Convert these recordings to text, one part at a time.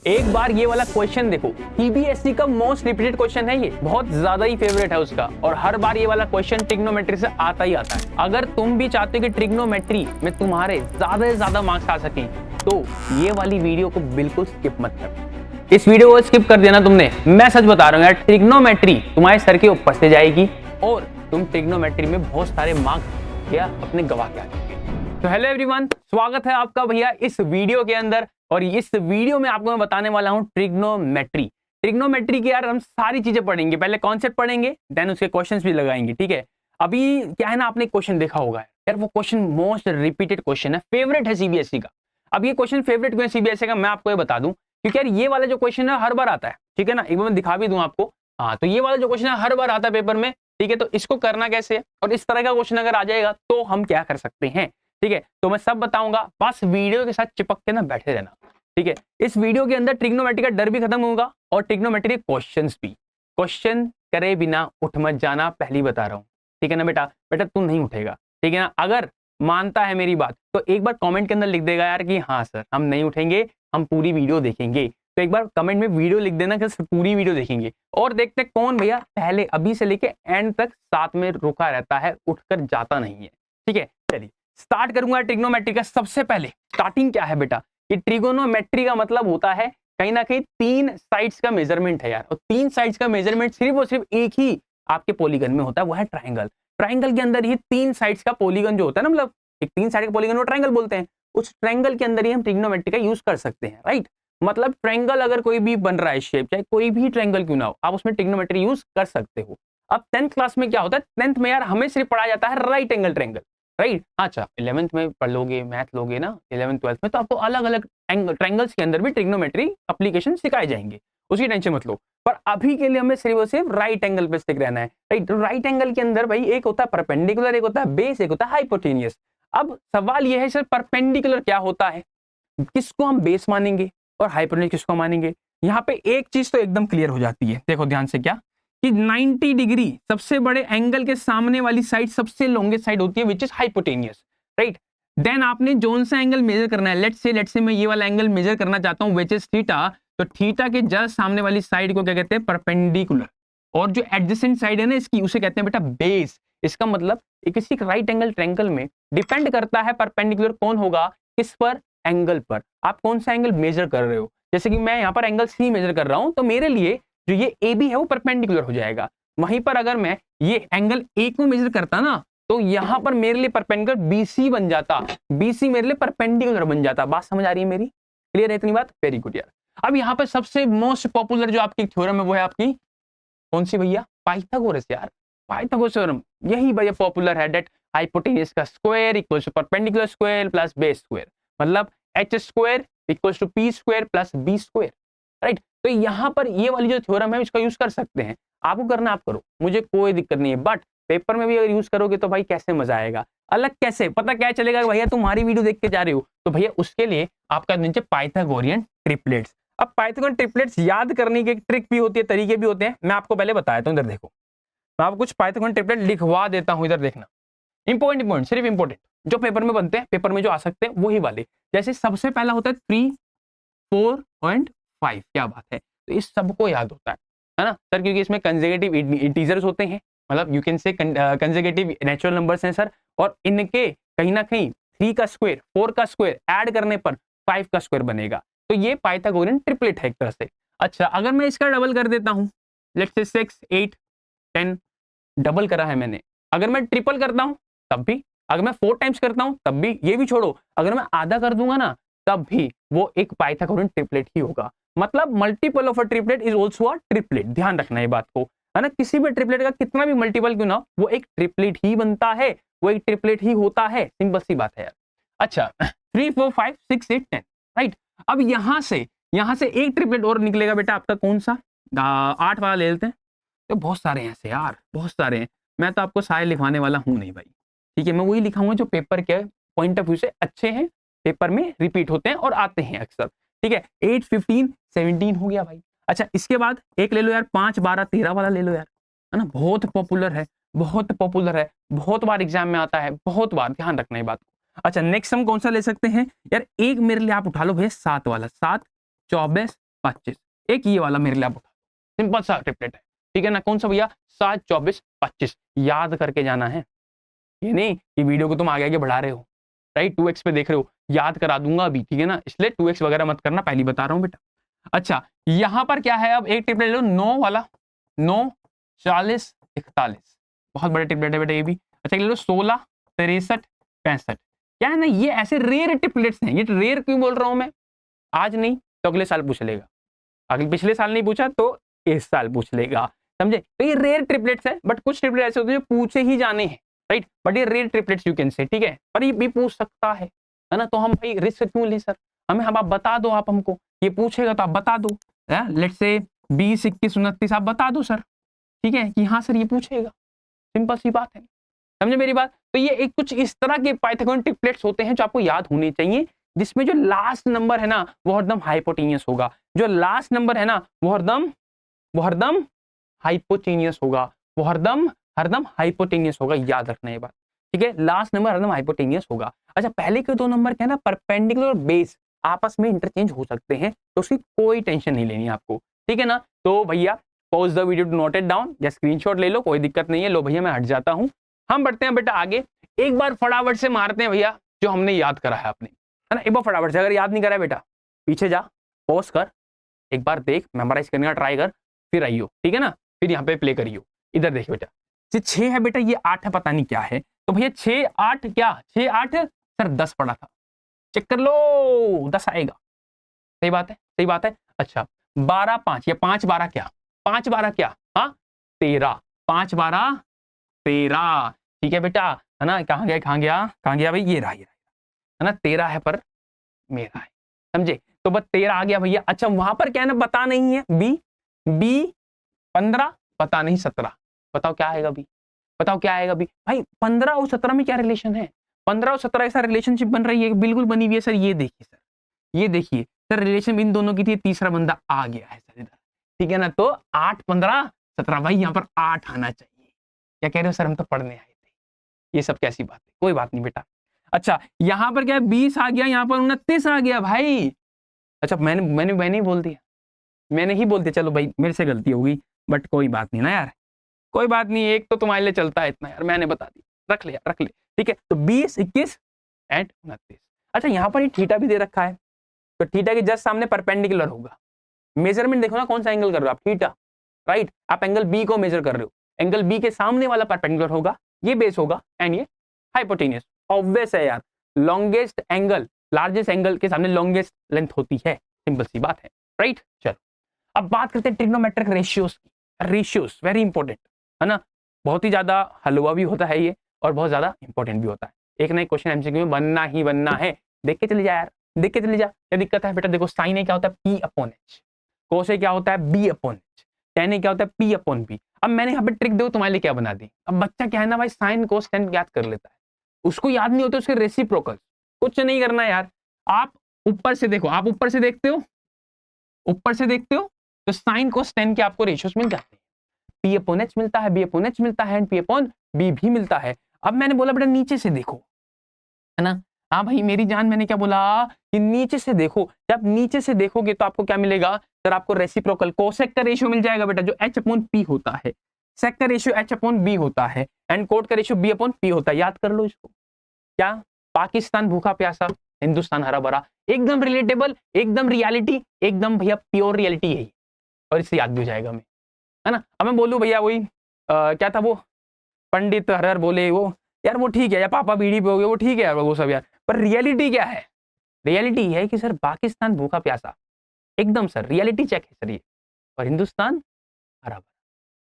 एक बार ये वाला क्वेश्चन देखो, सीबीएसई का मोस्ट रिपीटेड क्वेश्चन है ये, बहुत ज्यादा ही फेवरेट है उसका, और हर बार ये वाला क्वेश्चन ट्रिग्नोमेट्री से आता ही आता है। अगर तुम भी चाहते हो कि ट्रिग्नोमेट्री में तुम्हारे ज्यादा से ज्यादा मार्क्स आ सकें, तो ये वाली वीडियो को बिल्कुल स्किप मत कर। इस वीडियो को स्किप कर देना तुमने, मैं सच बता रहा हूँ यार, ट्रिग्नोमेट्री तुम्हारे सर के ऊपर से जाएगी और तुम ट्रिग्नोमेट्री में बहुत सारे मार्क्स या अपने गवा के आ जाएंगे। तो हेलो एवरीवन, स्वागत है आपका भैया इस वीडियो के अंदर। और इस वीडियो में आपको मैं बताने वाला हूं ट्रिग्नोमेट्री। ट्रिग्नोमेट्री की यार हम सारी चीजें पढ़ेंगे, पहले कॉन्सेप्ट पढ़ेंगे, देन उसके क्वेश्चंस भी लगाएंगे, ठीक है। अभी क्या है ना, आपने क्वेश्चन देखा होगा यार, वो क्वेश्चन मोस्ट रिपीटेड क्वेश्चन है, फेवरेट है सीबीएसई का। अब ये क्वेश्चन फेवरेट क्यों है सीबीएसई का, मैं आपको ये बता दूं, क्योंकि यार ये वाला जो क्वेश्चन है हर बार आता है, ठीक है ना। एक बार मैं दिखा भी दूं आपको, हाँ, तो ये वाला जो क्वेश्चन है हर बार आता है पेपर में, ठीक है। तो इसको करना कैसे है, और इस तरह का क्वेश्चन अगर आ जाएगा तो हम क्या कर सकते हैं, ठीक है। तो मैं सब बताऊंगा, बस वीडियो के साथ चिपक के ना बैठे रहना, ठीक है। इस वीडियो के अंदर ट्रिग्नोमेट्री का डर भी खत्म होगा और ट्रिग्नोमेट्री क्वेश्चंस भी। क्वेश्चन करे बिना उठ मत जाना, पहली बता रहा हूं, ठीक है ना बेटा। बेटा तू नहीं उठेगा, ठीक है ना। अगर मानता है मेरी बात तो एक बार कमेंट के अंदर लिख देगा यार कि हाँ सर हम नहीं उठेंगे, हम पूरी वीडियो देखेंगे। तो एक बार कमेंट में वीडियो लिख देना कि पूरी वीडियो देखेंगे, और देखते हैं कौन भैया पहले अभी से लेके एंड तक साथ में रुका रहता है, उठकर जाता नहीं है, ठीक है। चलिए स्टार्ट करूंगा ट्रिग्नोमेट्री का। सबसे पहले स्टार्टिंग क्या है बेटा, कि ट्रिगोनोमेट्री का मतलब होता है कहीं ना कहीं तीन साइड्स का मेजरमेंट है यार, और तीन साइड्स का मेजरमेंट सिर्फ और सिर्फ एक ही आपके पॉलीगन में होता है, वो है ट्रायंगल। ट्रायंगल के अंदर ही तीन साइड्स का पॉलीगन जो होता है ना, मतलब एक तीन साइड का पॉलीगन वो ट्रायंगल बोलते हैं, उस ट्रायंगल के अंदर ही हम ट्रिग्नोमेट्री का यूज कर सकते हैं, राइट। मतलब ट्रायंगल अगर कोई भी बन रहा है शेप, चाहे कोई भी ट्रायंगल क्यों ना हो, आप उसमें ट्रिग्नोमेट्री यूज कर सकते हो। अब 10th क्लास में क्या होता है, 10th में यार हमें सिर्फ पढ़ा जाता है राइट एंगल ट्रायंगल, राइट। अच्छा 11th में पढ़ लोगे, मैथ लोगे ना 11th 12th में, तो आपको अलग अलग ट्रायंगल्स के अंदर भी ट्रिग्नोमेट्री एप्लीकेशन सिखाए जाएंगे, उसकी टेंशन मत लो। पर अभी के लिए हमें सिर्फ और सिर्फ राइट एंगल पे स्टिक रहना है, राइट। राइट एंगल के अंदर भाई एक होता है परपेंडिकुलर, एक होता है बेस, एक होता है हाइपोटेनियस। अब सवाल यह है सर परपेंडिकुलर क्या होता है, किसको हम बेस मानेंगे और हाइपोटेनियस किसको मानेंगे। यहाँ पे एक चीज तो एकदम क्लियर हो जाती है, देखो ध्यान से, क्या कि 90 डिग्री सबसे बड़े एंगल के सामने वाली साइड सबसे लॉन्गेस्ट साइड होती है, which is hypotenuse, right. Then आपने जोन सा एंगल मेजर करना है, लेट्स से मैं ये वाला एंगल मेजर करना चाहता हूं, विच इज थीटा। तो थीटा के जस्ट सामने वाली साइड को क्या कहते हैं, परपेंडिकुलर। और जो एडजेसेंट साइड है ना इसकी, उसे कहते हैं बेटा बेस। इसका मतलब किसी राइट एंगल ट्रायंगल में डिपेंड करता है परपेंडिकुलर कौन होगा, किस पर, एंगल पर। आप कौन सा एंगल मेजर कर रहे हो, जैसे कि मैं यहाँ पर एंगल सी मेजर कर रहा हूं, तो मेरे लिए जो ये ए बी है वो परपेंडिकुलर हो जाएगा। वहीं पर अगर मैं ये एंगल ए को मेजर करता ना, तो यहां पर मेरे लिए परपेंडिकुलर बीसी बन जाता, बीसी मेरे लिए परपेंडिकुलर बन जाता। बात समझ आ रही है मेरी, क्लियर है इतनी बात, वेरी गुड यार। अब यहाँ पर सबसे मोस्ट पॉपुलर जो आपकी थ्योरम है वो है आपकी कौन सी भैया, पाइथागोरस यार, पाइथागोरस थ्योरम। यही भैया पॉपुलर है, दैट हाइपोटेन्यूज का square equals to perpendicular square plus base square, मतलब H square equals to P square plus B square, right. तो यहाँ पर ये वाली जो थ्योरम है इसका यूज कर सकते हैं, आपको करना आप करो, मुझे कोई दिक्कत नहीं है। बट पेपर में भी अगर यूज करोगे तो भाई कैसे मजा आएगा, अलग कैसे पता क्या चलेगा भैया तुम्हारी वीडियो देख के जा रहे हो, तो भैया उसके लिए आपका नीचे पाइथागोरियन ट्रिपलेट्स। अब पाइथागोरियन ट्रिपलेट्स याद करने की एक ट्रिक भी होती है, तरीके भी होते हैं, मैं आपको पहले बताया था। इधर देखो, मैं आपको कुछ पाइथागोरियन ट्रिपलेट लिखवा देता हूं, इधर देखना, इंपॉर्टेंट सिर्फ इंपॉर्टेंट जो पेपर में बनते हैं, पेपर में जो आ सकते हैं वही वाले। जैसे सबसे पहला होता है 3, 4 और 5, क्या बात है, तो इस सबको याद होता है ना सर, क्योंकि इसमें कंसेक्यूटिव इंटीजर्स होते हैं, मतलब यू कैन से कंसेक्यूटिव नेचुरल नंबर्स हैं सर, और इनके कहीं ना कहीं 3 का स्क्वायर 4 का स्क्वायर ऐड करने पर 5 का स्क्वायर बनेगा। तो ये पाइथागोरियन ट्रिपलेट है एक तरह से। अच्छा अगर मैं इसका डबल कर देता हूं, लेट्स से 6, 8, 10 डबल करा है मैंने, अगर मैं ट्रिपल करता हूं तब भी, अगर मैं 4 टाइम्स करता हूं तब भी, ये भी छोड़ो, अगर मैं आधा कर दूंगा ना तब भी वो एक पाइथागोरियन ट्रिपलेट ही होगा। मतलब multiple of a triplet is also a triplet, ध्यान रखना ये बात को, है ना। किसी भी ट्रिपलेट का कितना भी मल्टीपल क्यों ना हो, वो एक ट्रिपलेट ही बनता है, वो एक ट्रिपलेट ही होता है, सिंपल सी बात है यार। अच्छा 3, 4, 5, 6, 8, 10, राइट। अब यहां से एक ट्रिपलेट और निकलेगा बेटा आपका, कौन सा, 8 वाला ले लेते हैं। तो बहुत सारे हैं ऐसे यार, बहुत सारे हैं, मैं तो आपको सारे लिखवाने वाला हूं नहीं भाई, ठीक है। मैं वही लिखाऊंगा जो पेपर के पॉइंट ऑफ व्यू से अच्छे हैं, पेपर में रिपीट होते हैं और आते हैं अक्सर, ठीक है। 8, 15, 17 हो गया भाई। अच्छा इसके बाद एक ले लो यार 5, 12, 13 वाला ले लो यार, है ना, बहुत पॉपुलर है, बहुत पॉपुलर है, बहुत बार एग्जाम में आता है, बहुत बार, ध्यान रखना ये बात को। अच्छा नेक्स्ट हम कौन सा ले सकते हैं यार, एक मेरे लिए आप उठा लो भैया 7 वाला, 7, 24, 25। एक ये वाला मेरे लिए आप उठा, सिंपल सा ट्रिपलेट है, ठीक है ना। कौन सा भैया? 7, 24, 25। याद करके जाना है, ये नहीं कि वीडियो को तुम आगे आगे बढ़ा रहे हो, राइट, 2x पे देख रहे हो। याद करा दूंगा अभी, ठीक है ना, इसलिए 2x वगैरह मत करना, पहली बता रहा हूँ बेटा। अच्छा, यहां पर क्या है, अब एक ट्रिपलेट लो 9 वाला, 9, 40, 41, बहुत बड़े ट्रिपलेट है बेटा ये भी। अच्छा, ले लो 16, 63, 65। क्या है ना, ये ऐसे रेयर ट्रिपलेट्स हैं। ये रेयर क्यों बोल रहा हूं मैं? आज नहीं तो अगले साल पूछ लेगा, अगले पिछले साल नहीं पूछा तो इस साल पूछ लेगा, समझे। तो ये रेयर ट्रिपलेट्स है, बट कुछ ट्रिपलेट ऐसे होते हैं जो पूछे ही जाने हैं, राइट, बट ये rare triplets you can say, ठीक है, पर ये भी पूछ सकता है ना। तो हम भाई रिस्क क्यों ले सर, हमें हम आप बता दो, आप हमको ये पूछेगा तो आप बता दो, लेट से 20, 21, 29 आप बता दो सर, ठीक है, कि हाँ सर ये पूछेगा, सिंपल सी बात है, समझे मेरी बात। तो ये एक कुछ इस तरह के पाइथागोरन ट्रिपलेट्स होते हैं जो आपको याद होने चाहिए, जिसमें जो लास्ट नंबर है ना वो हरदम हाइपोटेनियस होगा, जो लास्ट नंबर है ना वो हरदम हाइपोटेनियस होगा, वो हरदम हाइपोटेनियस होगा, याद रखना ये बात, ठीक है, लास्ट नंबर हरदम हाइपोटेनियस होगा। अच्छा, पहले के दो नंबर क्या है ना, परपेंडिकुलर और बेस आपस में इंटरचेंज हो सकते हैं, तो उसकी कोई टेंशन नहीं लेनी आपको, ठीक है ना। तो भैया pause the video to note it down या स्क्रीनशॉट ले लो, कोई दिक्कत नहीं है। लो भैया मैं हट जाता हूं, हम बढ़ते हैं बेटा आगे। एक बार फटाफट से मारते हैं भैया जो हमने याद करा है आपने, है ना, एक बार फटाफट से, अगर याद नहीं करा है बेटा पीछे जा, पॉज कर, एक बार देख, मेमोराइज करने का ट्राई कर, फिर आइयो, ठीक है ना, फिर यहाँ पे प्ले करियो। इधर देखिए बेटा, ये 6 है बेटा, ये 8 है, पता नहीं क्या है, तो भैया 6, 8 क्या, 6, 8 सर 10 पड़ा था, चेक कर लो 10 आएगा, सही बात है, सही बात है। अच्छा 12, 5 या 5, 12 क्या, 5, 12 क्या, हाँ 13, 5, 12, 13, ठीक है बेटा, है ना। कहाँ गया भाई, ये रहा, है ना, 13 है पर मेरा है, समझे, तो बस 13 आ गया भैया। अच्छा वहां पर क्या है ना, बता नहीं है, बी 15, पता नहीं 17, बताओ क्या आएगा बी, बताओ क्या आएगा बी। भाई 15 और 17 में क्या रिलेशन है, 15 और 17 ऐसा रिलेशनशिप बन रही है, बिल्कुल बनी हुई है सर, ये देखिए सर, ये देखिए सर, रिलेशन इन दोनों की थी, तीसरा बंदा आ गया है सर इधर, ठीक है ना। तो 8, 15, 17, भाई यहाँ पर 8 आना चाहिए। क्या कह रहे हो सर, हम तो पढ़ने आए थे, ये सब कैसी बात है, कोई बात नहीं बेटा। अच्छा यहाँ पर क्या है, 20 आ गया, यहाँ पर 29 आ गया भाई। अच्छा मैंने ही बोल दिया, मैंने ही बोल दिया, चलो भाई मेरे से गलती हो गई, बट कोई बात नहीं ना यार, कोई बात नहीं, एक तो तुम्हारे लिए चलता है इतना यार, मैंने बता दी, रख ले यार, रख ले, ठीक है। तो 20, 21 एंड 29। अच्छा यहाँ पर ये थीटा भी दे रखा है, तो थीटा के जस्ट सामने परपेंडिकुलर होगा। मेजरमेंट देखो ना, कौन सा एंगल कर रहे हो आप, थीटा, राइट, आप एंगल बी को मेजर कर रहे हो, एंगल बी के सामने वाला परपेंडिकुलर होगा, ये बेस होगा एंड ये हाइपोटेनियस, ऑब्वियस है यार, लॉन्गेस्ट एंगल लार्जेस्ट एंगल के सामने लॉन्गेस्ट लेंथ होती है, सिंपल सी बात है, राइट। चलो अब बात करते हैं ट्रिग्नोमेट्रिक रेशियोज की, रेशियोज वेरी इंपॉर्टेंट है ना, बहुत ही ज्यादा हलवा भी होता है ये, और बहुत ज्यादा इंपॉर्टेंट भी होता है। एक ना एक क्वेश्चन एमसीक्यू में बनना ही बनना है, देख के चले जा यार, देख के चले जा, क्या दिक्कत है बेटा। देखो साइन ए क्या होता है, पी अपॉन एच, कोस ए क्या होता है, बी अपॉन एच, टेन ए क्या होता है, पी अपॉन बी। अब मैंने यहाँ पे ट्रिक दो तुम्हारे लिए क्या बना दी, अब बच्चा क्या है ना भाई, साइन कोस टेन याद कर लेता है, उसको याद नहीं होते उसके रेसिप्रोकल, कुछ नहीं करना यार, आप ऊपर से देखो, आप ऊपर से देखते हो, ऊपर से देखते हो तो साइन कोस टेन के आपको रेशियोस मिल जाते हैं, पी अपॉन एच मिलता है, बी अपॉन एच मिलता है एंड पी अपॉन बी भी मिलता है। अब मैंने बोला बेटा नीचे से देखो, है ना, हाँ भाई मेरी जान, मैंने क्या बोला कि नीचे से देखो, जब नीचे से देखोगे तो आपको क्या मिलेगा सर, आपको रेसिप्रोकल कोसेक का रेशियो मिल जाएगा बेटा, जो एच अपॉन पी होता है, सेक का रेशियो एच अपॉन बी होता है एंड कोट का रेशियो बी अपॉन पी होता है, याद कर लो इसको। क्या, पाकिस्तान भूखा प्यासा, हिंदुस्तान हरा भरा, एकदम रिलेटेबल, एकदम रियलिटी, एकदम भैया प्योर रियलिटी है, और इससे याद भी हो जाएगा हमें, है ना। अब मैं बोलूं भैया वही क्या था वो, पंडित हर बोले वो, यार वो ठीक है, या पापा बीड़ी पे हो गए वो ठीक है यार, वो सब यार, पर रियलिटी क्या है, रियलिटी है कि सर पाकिस्तान भूखा प्यासा, एकदम सर रियलिटी चेक है सर ये, और हिंदुस्तान हरा भरा,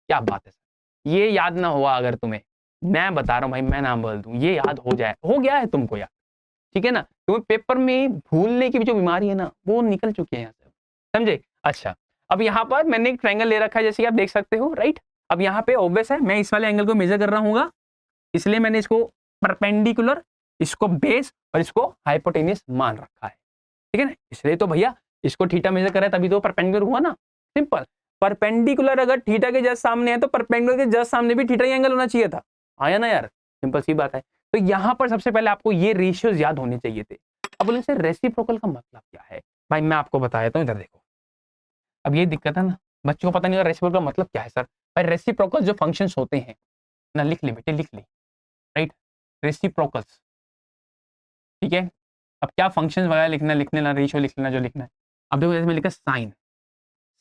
क्या बात है सर, ये याद ना हुआ अगर तुम्हें, मैं बता रहा हूँ भाई, मैं नाम बोल दूं, ये याद हो जाए, हो गया है तुमको याद, ठीक है ना, तुम्हें पेपर में भूलने की जो बीमारी है ना वो निकल चुकी है यहाँ से, समझे। अच्छा अब यहाँ पर मैंने एक ट्रायंगल ले रखा है, जैसे आप देख सकते हो, राइट। अब यहाँ पे ऑब्वियस है मैं इस वाले एंगल को मेजर कर रहा हूँ, इसलिए मैंने इसको परपेंडिकुलर, इसको बेस और इसको हाइपोटेनियस मान रखा है, ठीक है ना, इसलिए तो भैया इसको थीटा मेजर कर रहा है, तभी तो परपेंडिकुलर हुआ ना, सिंपल। परपेंडिकुलर अगर थीटा के जस्ट सामने है तो परपेंडिकुलर के जस्ट सामने भी थीटा ही एंगल होना चाहिए था, आया ना यार, सिंपल सी बात है। तो यहाँ पर सबसे पहले आपको ये रेशियोज याद होने चाहिए थे। अब बोले सर रेसिप्रोकल का मतलब क्या है, भाई मैं आपको बताया था, इधर देखो, अब ये दिक्कत है ना, बच्चों को पता नहीं होता रेसिप्रोकल का मतलब क्या है सर। भाई रेसिप्रोकल जो फंक्शंस होते हैं ना, लिख ले बेटे, लिख ले, राइट, रेसिप्रोकल्स, ठीक है। अब क्या फंक्शंस वगैरह लिखना, लिख लेना, रेशियो लिख लेना जो लिखना है। अब देखो इसमें लिखा साइन,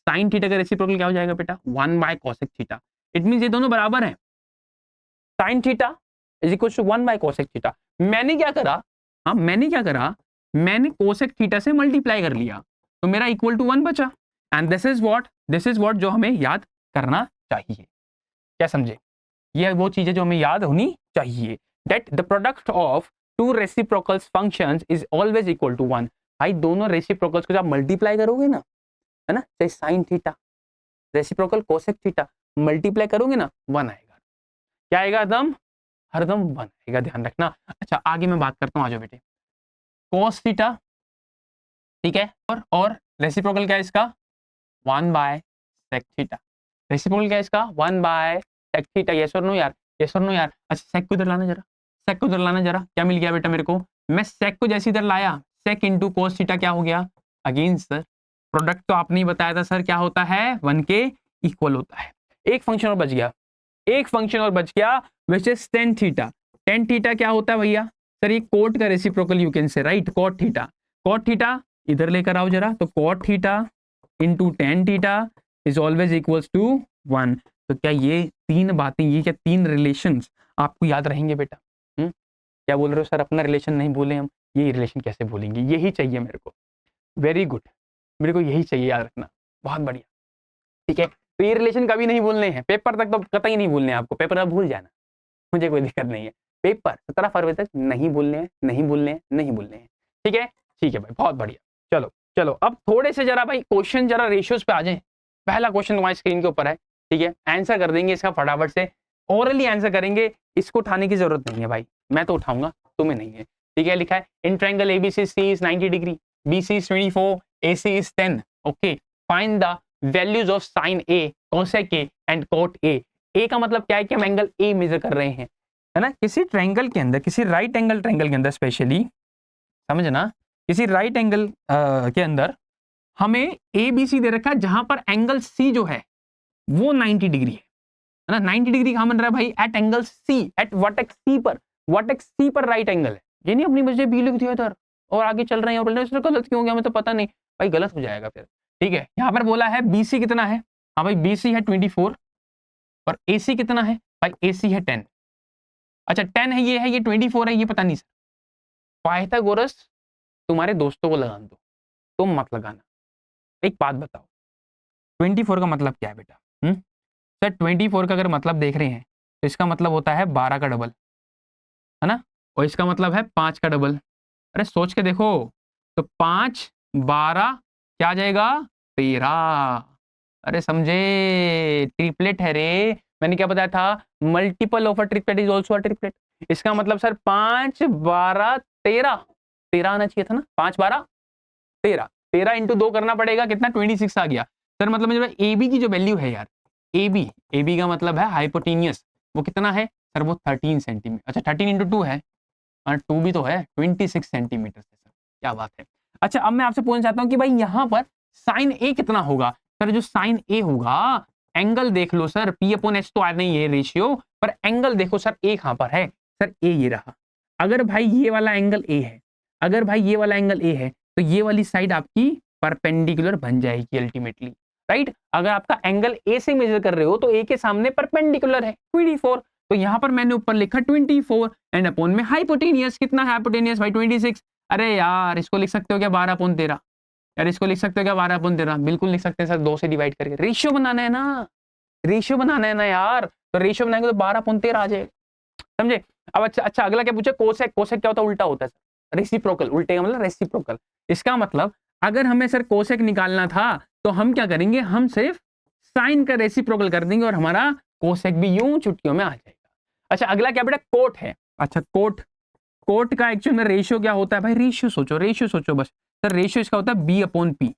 साइन थीटा का रेसिप्रोकल क्या हो जाएगा बेटा, 1/cosec थीटा। इट मींस ये दोनों बराबर हैं, sine theta is equal to 1/cosec theta. मैंने क्या करा, हाँ मैंने क्या करा, मैंने कोसेक थीटा से मल्टीप्लाई कर लिया, तो मेरा इक्वल टू 1 बचा। एंड दिस इज व्हाट जो हमें याद करना चाहिए, क्या समझे, ये वो चीज है जो हमें याद होनी चाहिए, that the product of two reciprocals functions is always equal to 1। भाई दोनों रेसिप्रोकल्स को जब मल्टीप्लाई करोगे ना, है ना, चाहे sine theta reciprocal cosec theta multiply करोगे ना, 1 आएगा। क्या आएगा, एकदम हरदम 1 आएगा, ध्यान रखना। अच्छा आगे मैं बात करता हूँ, आ जाओ बेटे, कोस थीटा, ठीक है, और रेसिप्रोकल क्या है इसका, 1/sec थीटा। रेसिप्रोकल क्या है इसका, 1/sec थीटा। यस और नो यार, यस और नो यार। अच्छा सेक को इधर लाना जरा, सेक को इधर लाना जरा, क्या मिल गया बेटा मेरे को, मैं सेक को जैसे इधर लाया, सेक इंटू कोस थीटा क्या हो गया, अगेन सर प्रोडक्ट तो आपने ही बताया था सर क्या होता है, 1 के इक्वल होता है। एक फंक्शन और बच गया, एक फंक्शन और बच गया, which is tan theta. Tan theta क्या होता है भैया, सर ये कोट का reciprocal you can say, right, cot theta. Cot theta इधर लेकर आओ जरा, तो cot theta into tan theta is always equals to 1। तो क्या ये तीन बातें, ये क्या तीन रिलेशंस आपको याद रहेंगे बेटा? क्या बोल रहे हो सर, अपना रिलेशन नहीं बोले हम, ये रिलेशन कैसे बोलेंगे, यही चाहिए मेरे को। वेरी गुड, मेरे को यही चाहिए, याद रखना, बहुत बढ़िया, ठीक है। तो ये रिलेशन कभी नहीं भूलने हैं, पेपर तक तो कतई नहीं भूलने हैं आपको, पेपर अब भूल जाना, मुझे कोई दिक्कत नहीं है, पेपर 17 फरवरी तक नहीं भूलने हैं, नहीं भूलने हैं, नहीं भूलने हैं, ठीक है, ठीक है भाई, बहुत बढ़िया। चलो चलो अब थोड़े से जरा भाई क्वेश्चन जरा रेशियोज पे आ जाए। पहला क्वेश्चन तुम्हारी स्क्रीन के ऊपर है, ठीक है, आंसर कर देंगे इसका फटाफट से, ओरली आंसर करेंगे, इसको उठाने की जरूरत नहीं है भाई, मैं तो उठाऊंगा, तुम्हें नहीं है, ठीक है। लिखा है in triangle ABC C is 90 degree, BC is 24, AC is 10, okay, find the values of sine A, cosec A and cot A. A का मतलब क्या है कि हम एंगल ए मेजर कर रहे हैं, है ना, किसी ट्रायंगल के अंदर, किसी राइट एंगल ट्रायंगल के अंदर स्पेशली, समझना, किसी राइट एंगल के अंदर हमें ए बी सी दे रखा है, जहां पर एंगल सी जो है वो 90 डिग्री है ना, 90 डिग्री कहां बन रहा है भाई, at angle C, at vertex C पर, वर्टेक्स सी पर राइट एंगल है। ये नहीं अपनी वजह बी लिख दिया इधर और आगे चल रहे हैं, और इसमें गलत क्यों हो गया, हमें तो पता नहीं भाई, गलत हो जाएगा फिर, ठीक है। यहाँ पर बोला है बीसी कितना है, हाँ भाई बीसी है 24 और एसी कितना है भाई, एसी है 10। अच्छा 10 है, ये 24 है, ये पता नहीं सर। पाइथागोरस तुम्हारे दोस्तों को लगा दो, तुम मत लगाना। एक बात बताओ 24 का मतलब क्या है बेटा, सर 24 का अगर मतलब देख रहे हैं तो इसका मतलब होता है 12 का डबल, है ना, और इसका मतलब है 5 का डबल। अरे सोच के देखो, तो 5 12 क्या आ जाएगा, 13। अरे समझे, ट्रिपलेट है रे, मैंने क्या बताया था, multiple of a triplet is also a triplet. इसका मतलब सर 5 12 13, 13 आना चाहिए था ना, 5 12 13, 13 इंटू 2 करना पड़ेगा, कितना 26 आ गया सर। मतलब मुझे ए बी की जो वैल्यू है यार, ए बी का मतलब है हाइपोटेनियस, वो कितना है सर, वो 13 सेंटीमीटर। अच्छा 13 इंटू 2 है, और 2 भी तो है, 26 सेंटीमीटर से सर, क्या बात है। अच्छा अब मैं आपसे पूछना चाहता हूँ कि भाई यहाँ पर साइन ए कितना होगा सर, जो साइन ए होगा, एंगल देख लो सर, पी अपॉन एच तो आ नहीं है रेशियो, पर एंगल देखो सर, ए कहाँ पर है सर, ए ये रहा। अगर भाई ये वाला एंगल ए है, अगर भाई ये वाला एंगल ए है, तो ये वाली साइड आपकी परपेंडिकुलर बन जाएगी अल्टीमेटली, राइट। अगर आपका एंगल ए से मेजर कर रहे हो तो ए के सामने परपेंडिकुलर है 24, तो यहाँ पर मैंने ऊपर लिखा 24 एंड अपॉन में हाइपोटेनियस, कितना है हाइपोटेनियस भाई 26। अरे यार इसको लिख सकते हो क्या 12/13, यार इसको लिख सकते हो क्या 12/13, बिल्कुल लिख सकते हैं सर, 2 से डिवाइड करके, रेशियो बनाना है ना, रेशियो बनाना है ना यार, तो रेशियो बनाएंगे तो 12/13 आ जाएगा, समझे। अब अच्छा अगला क्या पूछे, कोसेक, कोसेक क्या होता है, उल्टा होता है सर, रेसिप्रोकल, उल्टे का मतलब रेसिप्रोकल। इसका मतलब अगर हमें सर कोसेक निकालना था तो हम क्या करेंगे, हम सिर्फ साइन का रेसिप्रोकल कर देंगे और हमारा कोसेक भी यूं चुटकियों में आ जाएगा। अच्छा अगला क्या बेटा, कोट है। अच्छा कोट, कोट का एक्चुअल में रेशियो क्या होता है भाई, रेशियो सोचो, रेशियो सोचो बस सर, रेशियो इसका होता है बी अपॉन पी।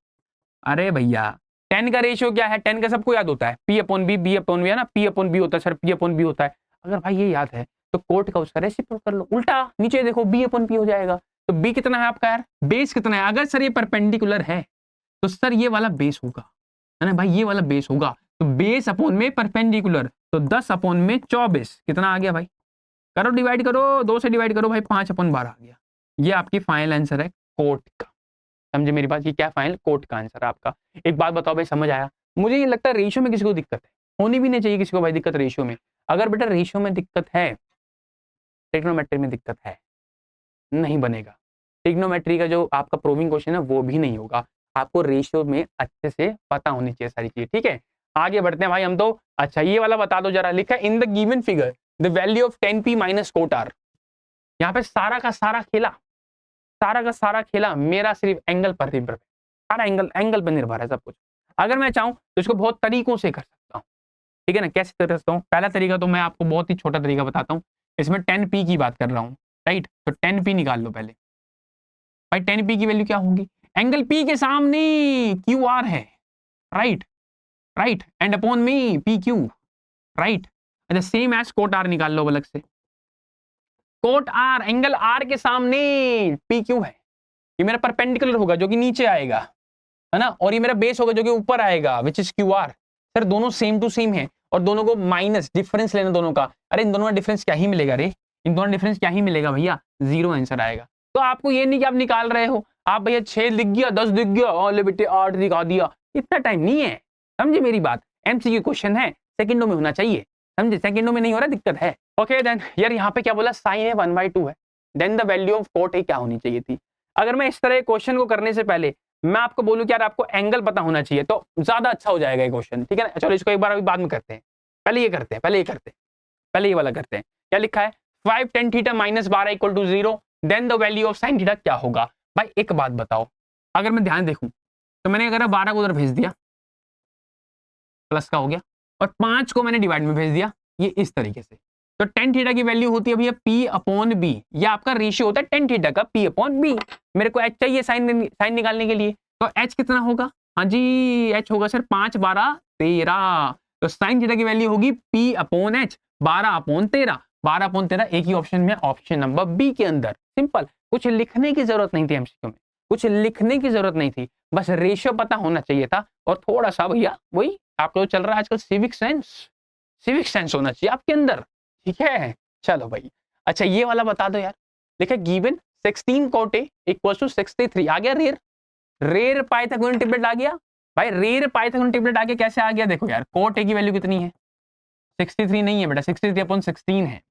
अरे भैया 10 का रेशियो क्या है, 10 का सबको याद होता है, P upon B upon B है ना, पी अपॉन बी होता है सर, पी अपॉन बी होता है। अगर भाई ये याद है तो कोट का उसका रेसिप्रोकल कर लो, उल्टा नीचे देखो बी अपॉन पी हो जाएगा। तो बी कितना है आपका यार, बेस कितना है, अगर सर ये परपेंडिकुलर है तो सर ये वाला बेस होगा, है ना भाई, ये वाला बेस होगा, तो बेस अपॉन में परपेंडिकुलर, तो 10 अपॉन में 24 कितना आ गया भाई, करो डिवाइड करो, 2 से डिवाइड करो भाई, 5/12 आ गया। ये आपकी फाइनल आंसर है कोट का। समझे मेरी बात, ये क्या फाइनल कोट का आंसर है आपका। एक बात बताओ भाई, समझ आया? मुझे ये लगता है रेशियो में किसी को दिक्कत है, होनी भी नहीं चाहिए किसी को भाई दिक्कत रेशियो में। अगर बेटा रेशियो में दिक्कत है, ट्रिग्नोमेट्री में दिक्कत है, नहीं बनेगा। ट्रिग्नोमेट्री का जो आपका प्रूविंग क्वेश्चन है वो भी नहीं होगा, आपको रेशियो में अच्छे से पता होनी चाहिए सारी चीजें। ठीक है, आगे बढ़ते हैं भाई हम तो। अच्छा ये वाला बता दो जरा, लिखा है in the given figure the value of 10p minus cot R. यहाँ पे सारा का सारा खेला मेरा सिर्फ एंगल पर निर्भर है, सारा एंगल पर निर्भर है सब कुछ। अगर मैं चाहूं तो इसको बहुत तरीकों से कर सकता हूँ। ठीक है ना, कैसे कर सकता हूँ? पहला तरीका तो मैं आपको बहुत ही छोटा तरीका बताता हूँ, इसमें 10p की बात कर रहा हूँ, राइट? तो 10p निकाल लो पहले भाई। 10p की वैल्यू क्या होगी? एंगल p के सामने QR है, राइट राइट, एंड अपॉन में PQ, राइट। अच्छा सेम एज कोट R निकाल लो अलग से, कोट R एंगल R के सामने PQ है, ये मेरा परपेंडिकुलर होगा जो कि नीचे आएगा, है ना, और ये मेरा बेस होगा जो कि ऊपर आएगा विच इज QR। सर दोनों सेम टू सेम है और दोनों को माइनस डिफरेंस लेना दोनों का। अरे इन दोनों का डिफरेंस क्या ही मिलेगा रे, इन दोनों डिफरेंस क्या ही मिलेगा भैया, 0 आंसर आएगा। तो आपको ये नहीं कि आप निकाल रहे हो, आप भैया 6 लिख गया 10 लिख गया और बेटे 8 दिखा दिया, इतना टाइम नहीं है। समझे मेरी बात, MCQ क्वेश्चन है, सेकंडों में होना चाहिए, समझे? सेकंडों में नहीं हो रहा, दिक्कत है। ओके देन यार यहाँ पे क्या बोला, साइन है 1/2 है, then the value of cot A क्या होनी चाहिए थी। अगर मैं इस तरह क्वेश्चन को करने से पहले मैं आपको बोलूं कि यार आपको एंगल पता होना चाहिए तो ज्यादा अच्छा हो जाएगा ये क्वेश्चन। ठीक है ना, चलो इसको एक बार अभी बाद में करते हैं, पहले ये करते हैं, पहले ये वाला करते हैं। क्या लिखा है, 5 tan theta minus 12 equal to 0, then the value of sine theta क्या होगा। भाई एक बात बताओ, अगर मैं ध्यान देखूं तो मैंने अगर 12 को उधर भेज दिया प्लस का हो गया, और 5 को मैंने डिवाइड में भेज दिया, ये इस तरीके से, तो tan थीटा की वैल्यू होती है भैया P/B। ये आपका रेशियो होता है tan थीटा का P/B। मेरे को H चाहिए साइन निकालने के लिए, तो H कितना होगा? हाँ जी H होगा सर 5 12 13, तो साइन थीटा की वैल्यू होगी P/H 12/13। 12/13 एक ही ऑप्शन में, ऑप्शन नंबर बी के अंदर। सिंपल, कुछ लिखने की जरूरत नहीं थी MCQ में, कुछ लिखने की जरूरत नहीं थी, बस रेशियो पता होना चाहिए था और थोड़ा सा भैया वही आपको चल रहा है आजकल सिविक सेंस होना चाहिए आपके अंदर। ठीक है चलो भाई। अच्छा ये वाला बता दो यार, देखा given 16 cot A equals to 63 आ गया, रेयर पाइथागोरन ट्रिपलेट आ गया भाई। रेयर पाइथागोरन ट्रिपलेट आ गया, कैसे आ गया? देखो यार कोट ए की वैल्यू कितनी है, 63 नहीं है बेटा, 63/16 है।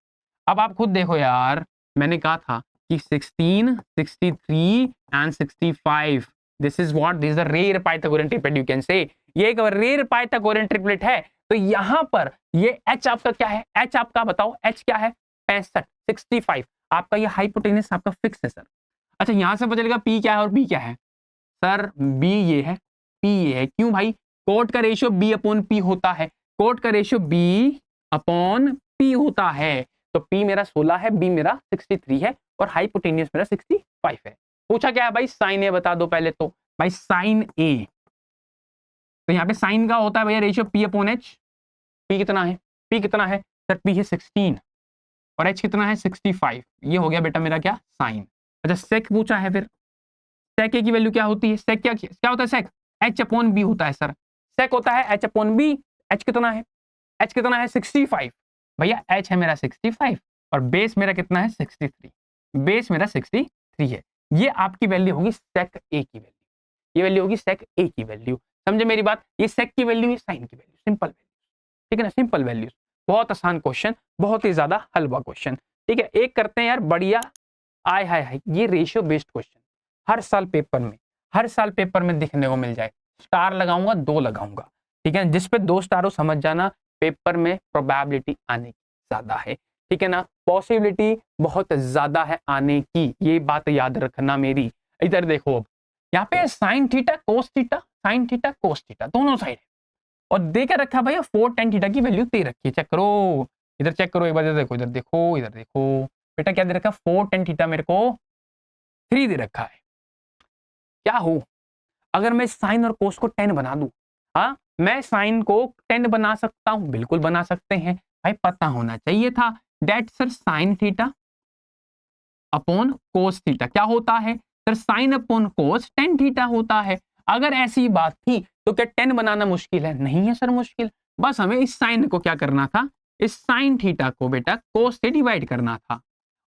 अब आप खुद देखो यार, मैंने कहा था कि 16 63 and 65, this is what, this is the rare Pythagorean triplet you can say. ये एक रेयर पाइथागोरन ट्रिपलेट है, तो यहां पर ये H आपका क्या है, H आपका बताओ H क्या है, 65 65 आपका ये हाइपोटेनस आपका फिक्स है सर। अच्छा यहां से पता चलेगा P क्या है और B क्या है, सर B ये है P ये है, क्यों भाई? कोट का रेशियो B/P होता है, कोट का रेशियो B/P होता है, तो P मेरा 16 है, B मेरा 63 है और हाइपोटेनियस मेरा 65 है। पूछा क्या है भाई, साइन ए बता दो पहले तो भाई, साइन ए, तो यहाँ पे साइन का होता है भैया रेशियो P/H। P कितना है, P कितना है सर, P है 16 और H कितना है 65, ये हो गया बेटा मेरा क्या, साइन। अच्छा सेक पूछा है, फिर सेक ए की वैल्यू क्या होती है, सेक क्या होता है, सेक H/B होता है सर, सेक होता है H/B। H कितना है, H कितना है 65 भैया, H है मेरा 65 और बेस मेरा कितना है 63, बेस मेरा 63 है। ये आपकी वैल्यू होगी सेक ए की वैल्यू, ये वैल्यू होगी सेक ए की वैल्यू। समझे मेरी बात, ये सेक की वैल्यू है, साइन की वैल्यू, सिंपल वैल्यू। ठीक है ना, सिंपल वैल्यूज, बहुत आसान क्वेश्चन, बहुत ही ज्यादा हलवा क्वेश्चन। ठीक है एक करते हैं यार बढ़िया, आय हाय हाय, ये रेशियो बेस्ड क्वेश्चन हर साल पेपर में दिखने को मिल जाए। स्टार लगाऊंगा 2 लगाऊंगा, ठीक है, जिस पे 2 स्टार हो समझ जाना पेपर में प्रोबेबिलिटी आने की ज्यादा है। ठीक है ना, पॉसिबिलिटी बहुत ज्यादा है आने की, ये बात याद रखना मेरी। इधर देखो अब यहाँ पे sign theta cos theta, sign theta cos theta दोनों साइड है, और दे के रखा भैया 4 tan थीटा की वैल्यू दे रखी है। चेक करो इधर, चेक करो एक बार, देखो इधर देखो, इधर देखो बेटा क्या दे रखा है, 4 tan थीटा मेरे को 3 दे रखा है। क्या हो अगर मैं साइन और कोस को 10 बना दूं, हाँ मैं साइन को 10 बना सकता हूं, बिल्कुल बना सकते हैं भाई, पता होना चाहिए था। That sir sine theta upon cos theta क्या होता है sir, sine upon cos tan theta होता है। अगर ऐसी बात थी तो क्या 10 बनाना मुश्किल है? नहीं है सर मुश्किल, बस हमें इस साइन को क्या करना था, इस साइन थीटा को बेटा कोस से डिवाइड करना था,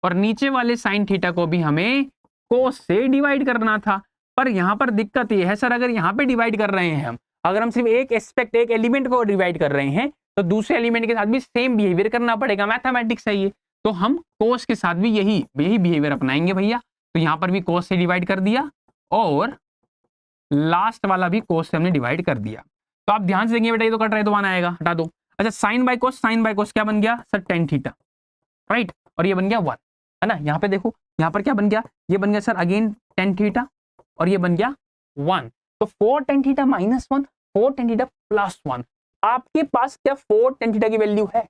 और नीचे वाले साइन थीटा को भी हमें कोस से डिवाइड करना था। पर यहाँ पर दिक्कत ये है सर, अगर यहाँ पे डिवाइड कर रहे हैं हम, अगर हम सिर्फ एक एस्पेक्ट, एक एलिमेंट को डिवाइड कर रहे हैं, तो दूसरे एलिमेंट के साथ भी सेम बिहेवियर करना पड़ेगा, मैथमेटिक्स है ये। तो हम कोस के साथ भी यही बिहेवियर अपनाएंगे भैया। तो यहाँ पर भी कोस से डिवाइड कर दिया, और लास्ट वाला भी कोस से हमने डिवाइड कर दिया। तो आप ध्यान से देंगे बेटा, ये तो कट रहा है तो 1 आएगा, हटा दो। अच्छा, साइन बाय कोस क्या बन गया सर? tan थीटा, राइट, और ये बन गया 1, है ना। यहाँ पे देखो, यहाँ पर क्या बन गया, ये बन गया सर अगेन tan थीटा, और ये बन गया 1। तो 4 tan theta minus 1, 4 tan theta plus 1। आपके पास क्या 4 tan थीटा की वैल्यू है?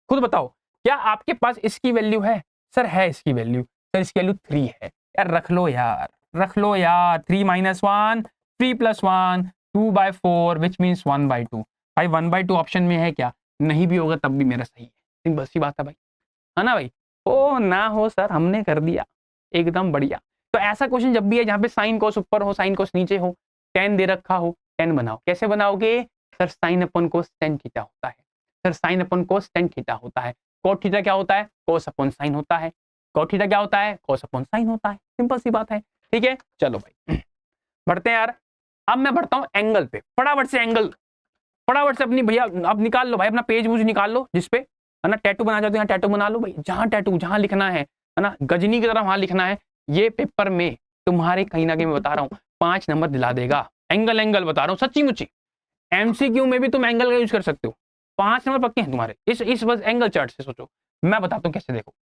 खुद बताओ, क्या आपके पास इसकी वैल्यू है? सर है इसकी वैल्यू, सर इसकी वैल्यू 3 है। यार रख लो यार, रख लो यार। 3 minus 1, 3 plus 1, 2/4 which means 1/2। भाई 1/2 ऑप्शन में है क्या? नहीं भी होगा तब भी मेरा सही है, सिंपल सी बात है भाई, है ना भाई। ओ ना हो सर, हमने कर दिया एकदम बढ़िया। तो ऐसा क्वेश्चन जब भी है जहाँ पे साइन कोस ऊपर हो, साइन कोस नीचे हो, tan दे रखा हो, tan बनाओ। कैसे बनाओगे सर? साइन अपन कोस tan थीटा होता है सर, साइन अपन कोस tan थीटा होता है। कोट थीटा क्या होता है? कोस अपन साइन होता है। कोट थीटा क्या होता है? कोस अपन साइन होता है। सिंपल सी बात है, ठीक है। चलो भाई बढ़ते हैं यार। अब मैं बढ़ता हूँ एंगल पे, फटाफट से एंगल, फटाफट से अपनी भैया अब निकाल लो भाई, अपना पेज वूज निकाल लो जिसपे, है ना, टैटू बना चाहते हो टैटू बना लो भाई। जहाँ टैटू जहाँ लिखना है ना, गजनी की तरह वहां लिखना है। ये पेपर में तुम्हारे कहीं ना कहीं मैं बता रहा हूँ 5 नंबर दिला देगा। एंगल एंगल बता रहा हूँ सच्ची मुच्ची। एमसीक्यू में भी तुम एंगल का यूज कर सकते हो, 5 नंबर पक्के हैं तुम्हारे इस बस एंगल चार्ट से। सोचो, मैं बताता हूँ कैसे। देखो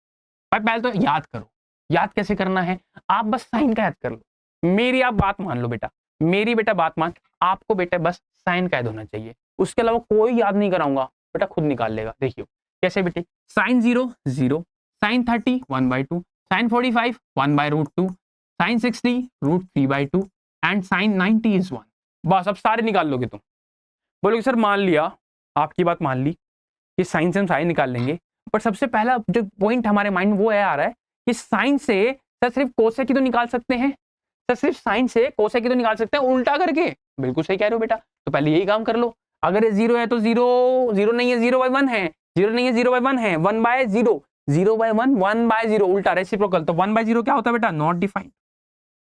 भाई, पहले तो याद करो। याद कैसे करना है? आप बस साइन का याद कर लो। मेरी आप बात मान लो बेटा, मेरी बेटा बात मान। आपको बेटा बस साइन का याद होना चाहिए, उसके अलावा कोई याद नहीं कराऊंगा, बेटा खुद निकाल लेगा। देखियो कैसे बेटे, sine 0 0, sine 30 1/2, sine 45 1/√2, sine 60 √3/2 and sine 90 is 1। बस अब सारे निकाल लोगे तुम। बोलोगे सर मान लिया, आपकी बात मान ली कि साइन से हम साइन निकाल लेंगे, पर सबसे पहला जो पॉइंट हमारे माइंड में वो है आ रहा है कि साइन से सर सिर्फ कोसेक ही तो निकाल सकते हैं। सर सिर्फ साइन से कोसेक ही तो निकाल सकते हैं उल्टा करके। बिल्कुल सही कह रहे हो बेटा, तो पहले यही काम कर लो। अगर ये 0 है तो 0 नहीं है, 0/1 है, 0 नहीं है 0/1 है, 1/0, 0/1 1/0 उल्टा रेसिप्रोकल। तो 1/0 क्या होता है बेटा? Not defined.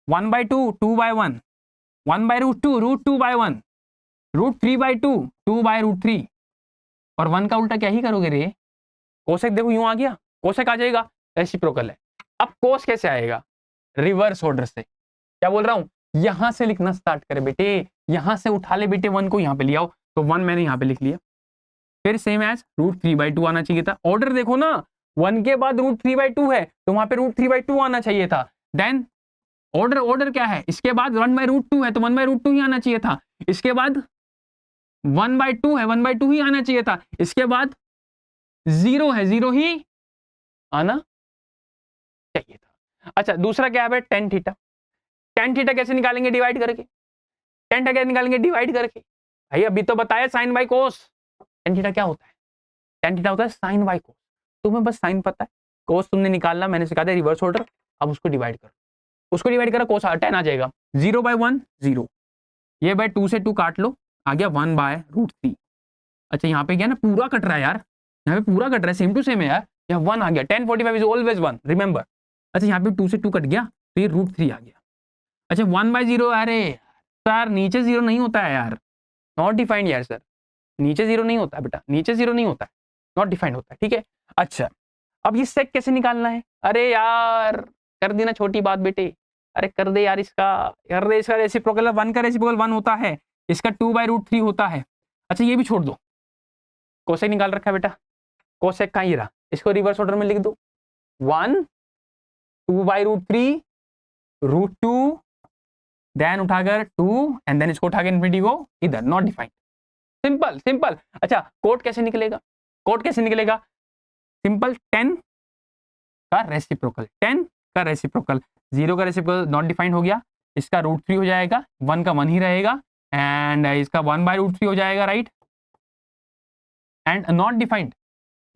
1/2 2/1, 1/√2 √2/1, √3/2 2/√3, और 1 का उल्टा क्या ही करोगे रे? कोसेक देखो यूं आ गया, कोसेक आ जाएगा, रेसिप्रोकल है। अब कोस कैसे आएगा? रिवर्स ऑर्डर से। क्या बोल रहा हूं? यहां से लिखना स्टार्ट करे बेटे, यहां से उठा ले बेटे, 1 को यहां पे ले आओ। तो 1 मैंने यहां पे लिख लिया, फिर सेम एज √3/2 आना चाहिए था। ऑर्डर देखो ना, 1 के बाद √3/2 है तो वहां पे √3/2 आना चाहिए था। देन ऑर्डर क्या है? इसके बाद 1/√2 है तो 1/√2 ही आना चाहिए था। इसके बाद 1/2 है, 1/2 ही आना चाहिए था। इसके बाद 0 है, 0 ही आना चाहिए था। अच्छा, दूसरा क्या है? tan theta. tan थीटा कैसे निकालेंगे? डिवाइड करके। tan थीटा कैसे निकालेंगे? डिवाइड करके। भाई अभी तो बताया sine by cos. tan theta क्या होता है? tan थीटा होता है साइन बाय कोस। तुम्हें बस साइन पता है, कोस तुमने निकालना, मैंने सिखा दिया रिवर्स ऑर्डर। अब उसको डिवाइड करो, उसको डिवाइड करो, कोस 10 आ जाएगा। 0/1 0, ये बाय 2 से 2 काट लो, आ गया 1/√3। अच्छा यहाँ पे क्या ना पूरा कट रहा है यार, यहाँ पे पूरा कट रहा है, सेम टू सेम है यार। यहाँ 1 आ गया, 10 45 इज ऑलवेज 1, रिमेंबर। अच्छा यहाँ पे 2 से 2 कट गया तो ये √3 आ गया। अच्छा 1/0, अरे सर नीचे 0 नहीं होता है यार, नॉट डिफाइंड यार सर, नीचे 0 नहीं होता है बेटा, नीचे 0 नहीं होता है, नॉट डिफाइंड होता है, ठीक है। अच्छा अब ये सेक कैसे निकालना है? अरे यार कर देना छोटी बात बेटे, अरे कर दे यार, इसका कर दे, इसका रेसिप्रोकल 1 का रेसिप्रोकल 1 होता है, इसका 2/√3 होता है। अच्छा ये भी छोड़ दो, कोसेक निकाल रखा है बेटा, कोसेक का ही रहा, इसको रिवर्स ऑर्डर में लिख दो। 1 2/√3 √2, देन उठाकर 2 एंड देन इसको उठाकर इन्फिनिटी को इधर, नॉट डिफाइंड। Simple simple. अच्छा कोट कैसे निकलेगा? कोट कैसे निकलेगा? सिंपल, 10 का रेसिप्रोकल, 10 का रेसिप्रोकल, 0 का रेसिप्रोकल नॉट डिफाइंड हो गया, इसका √3 हो जाएगा, 1 का 1 ही रहेगा, एंड इसका 1/√3 हो जाएगा, राइट। एंड नॉट डिफाइंड,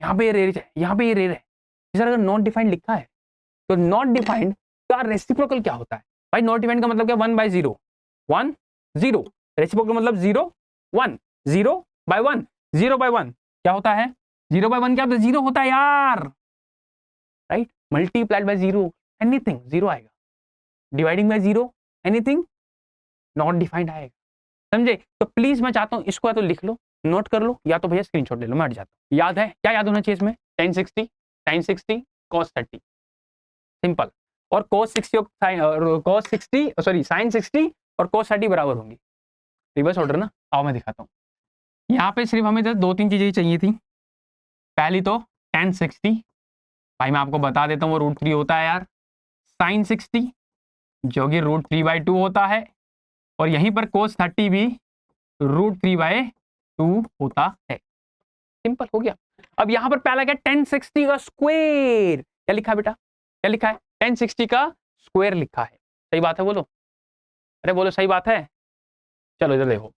यहाँ पे ये रेयर है, यहाँ पे ये रेयर है। सर अगर नॉट डिफाइंड लिखा है तो नॉट डिफाइंड का रेसिप्रोकल क्या होता है? भाई नॉट डिफाइंड का मतलब क्या? 1/0, 1 जीरो, रेसिप्रोकल मतलब 0 1, 0 by 1, 0 by 1 क्या होता है, 0 by 1 क्या होता है, 0 होता है यार, राइट, मल्टीप्लाइड बाय 0 एनीथिंग 0 आएगा, dividing by 0 anything not defined आएगा, समझे। तो प्लीज मैं चाहता हूं इसको या तो लिख लो, नोट कर लो, या तो भैया स्क्रीनशॉट ले लो, मैं हट जाता हूं। याद है क्या, याद होना चाहिए इसमें, tan 60 cos 30 सिंपल, और cos 60 और cos 60 सॉरी sin 60 और cos 30 बराबर होंगी, रिवर्स ऑर्डर ना। आओ मैं दिखाता हूँ, यहाँ पे सिर्फ हमें दो तीन चीजें चाहिए थी। पहली तो tan 60, भाई मैं आपको बता देता हूँ वो √3 होता है यार, sin 60 जो कि √3/2 होता है, और यहीं पर cos 30 भी √3/2 होता है, सिंपल हो गया। अब यहां पर पहला क्या, tan 60 का स्क्वायर, क्या लिखा है बेटा, क्या लिखा है, tan 60 का स्क्वायर लिखा है, सही बात है बोलो, अरे बोलो सही बात है। चलो इधर देखो,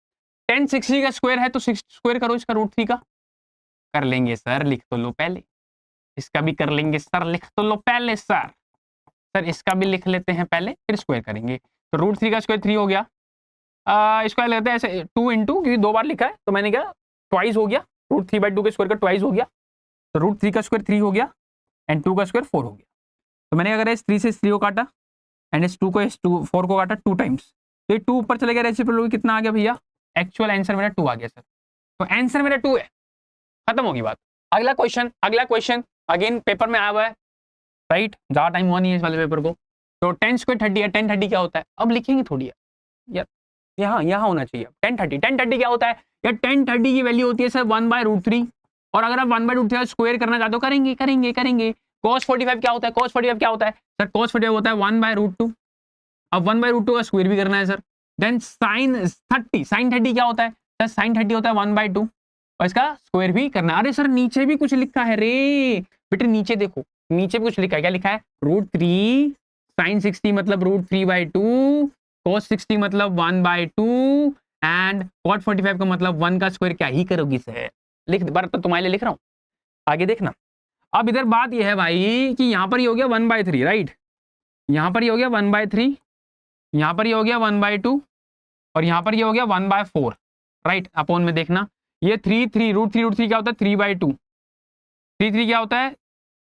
tan 60 का स्क्वायर है तो स्क्वायर करो इसका √3 का, कर लेंगे सर, लिख तो लो पहले, इसका भी कर लेंगे सर, लिख तो लो पहले सर, सर इसका भी लिख लेते हैं पहले फिर स्क्वायर करेंगे। तो √3 का स्क्वायर 3 हो गया, स्क्वायर लेते हैं ऐसे 2 इंटू, क्योंकि 2 बार लिखा है तो मैंने क्या ट्वाइस हो गया, √3/2 के स्क्वायर का ट्वाइस हो गया, तो √3 का स्क्वायर 3 हो गया एंड 2 का स्क्वायर 4 हो गया। तो मैंने अगर इस 3 से इस 3 को काटा एंड इस 2 को इस 4 को काटा 2 टाइम्स, तो ये 2 ऊपर चले गया, रेसिप्रोकल कितना आ गया भैया, एक्चुअल आंसर मेरा 2 आ गया सर, तो आंसर मेरा 2 है, खत्म होगी बात। अगला क्वेश्चन अगेन पेपर में आया हुआ है, राइट, ज्यादा टाइम हुआ नहीं है इस वाले पेपर को। तो tan स्क्वायर 30 है, tan 30 क्या होता है, अब लिखेंगे थोड़ी यार, यहाँ होना चाहिए tan 30 क्या होता है यार, tan 30 की वैल्यू होती है सर 1/√3, और अगर आप 1/√3 का स्क्वायर करना चाहते हो करेंगे। cos 45 क्या होता है, cos 45 क्या होता है सर, cos 45 होता है 1/√2, अब 1/√2 का स्क्वायर भी करना है सर। देन sin 30 क्या होता है सर, sin 30 होता है 1/2, और इसका स्क्वायर भी करना है। अरे सर नीचे भी कुछ लिखा है रे बेटे, नीचे देखो, नीचे भी कुछ लिखा है, क्या लिखा है, √3 sin 60 मतलब √3/2, cos 60 मतलब 1/2 एंड cot 45 का मतलब 1 का स्क्वायर क्या ही करोगी सर, लिख बार तो तुम्हारे लिए लिख रहा हूं, आगे देखना। अब इधर बात यह है भाई कि यहां पर ही हो गया 1/3, राइट, यहां पर ही हो गया 1/3, यहां पर ही हो गया 1/2, और यहां पर ये हो गया 1/4, राइट, अपॉन में देखना, ये 3 √3 क्या होता है 3/2, 3 क्या होता है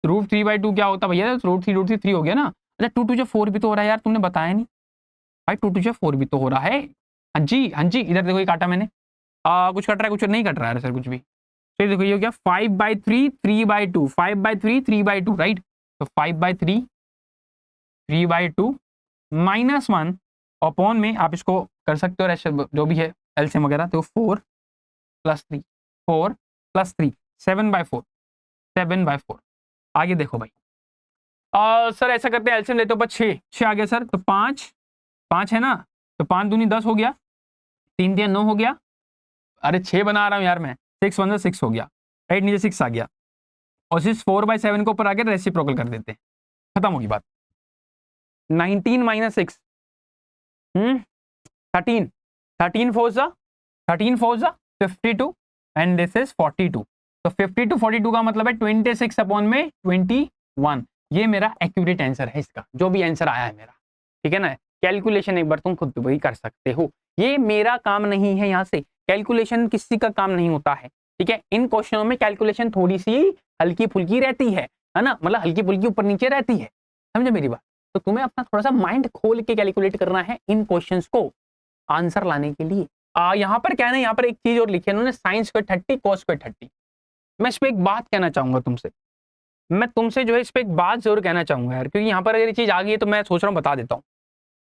√3/2 क्या होता है भैया, √3 3 हो गया ना। अच्छा 2 2 4 भी तो हो रहा है यार, तुमने बताया नहीं भाई, 2 2 4 भी तो हो रहा है, हाँ जी इधर देखो ये काटा मैंने, कुछ कट रहा है कुछ नहीं कट रहा है सर कुछ भी, तो देखो ये हो गया 5/3 3/2, 5/3 3/2, राइट, तो 5/3 3/2 -1 अपॉन में आप इसको कर सकते हो रेशो जो भी है एलसीएम वगैरह, तो 4 + 3 4 + 3 7/4 आगे देखो भाई, सर ऐसा करते हैं एलसीएम लेते हो, 6 आ गया सर, तो 5 है ना, तो 5 दूनी 10 हो गया, 3 3 9 हो गया, अरे 6 बना रहा हूँ यार मैं, 6 1 6 हो गया, राइट, नीचे 6 आ गया, और सिर्फ 4/7 को ऊपर आके रेसिप्रोकल कर देते हैं, खत्म होगी बात। 19 - 6 13 13 4 जा 52 एंड दिस इज 42, तो 52 42 का मतलब है 26 अपॉन में 21, ये मेरा एक्यूरेट आंसर है इसका, जो भी आंसर आया है मेरा, ठीक है ना। कैलकुलेशन एक बार तुम खुद भी कर सकते हो, ये मेरा काम नहीं है, यहाँ से कैलकुलेशन किसी का काम नहीं होता है, ठीक है। इन क्वेश्चनों में कैलकुलेशन थोड़ी सी हल्की फुल्की रहती है ना, मतलब हल्की फुल्की ऊपर नीचे रहती है, समझे मेरी बात। तो तुम्हें अपना थोड़ा सा माइंड खोल के कैलकुलेट करना है इन क्वेश्चंस को आंसर लाने के लिए। यहाँ पर क्या है ना, यहाँ पर एक चीज और लिखी है उन्होंने, sin स्क्वायर 30 cos स्क्वायर 30। मैं इस पे एक बात कहना चाहूंगा तुमसे, मैं तुमसे जो है इस पे एक बात जरूर कहना चाहूंगा यार, क्योंकि यहाँ पर अगर ये चीज आ गई है तो मैं सोच रहा हूँ बता देता हूँ।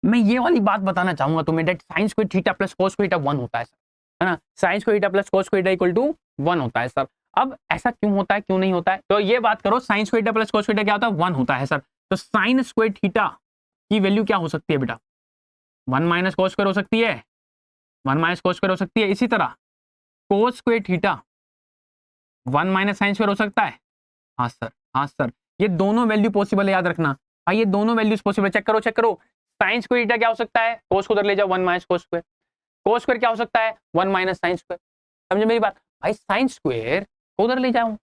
मैं ये वाली बात बताना चाहूंगा तुम्हें, that sin square theta plus cos square theta 1 होता है सर, है ना, sin square theta plus cos square theta = 1 होता है सर। अब ऐसा क्यों होता है क्यों नहीं होता है, तो ये बात करो, sin square theta plus cos square theta क्या होता है 1 होता है सर, तो sin स्क्वायर थीटा की वैल्यू क्या हो सकती है बेटा, 1 - cos स्क्वायर हो सकती है, 1 - cos स्क्वायर हो सकती है, इसी तरह cos square theta 1 - sin square हो सकता है, हाँ सर, ये दोनों वैल्यू पॉसिबल है, याद रखना भाई, ये दोनों वैल्यूज पॉसिबल, चेक करो sin स्क्वायर थीटा क्या हो सकता है, cos को उधर ले जाओ 1 - cos स्क्वायर, cos स्क्वायर क्या हो सकता है 1 - sin स्क्वायर, समझे मेरी बात भाई, sin स्क्वायर को उधर ले जाऊं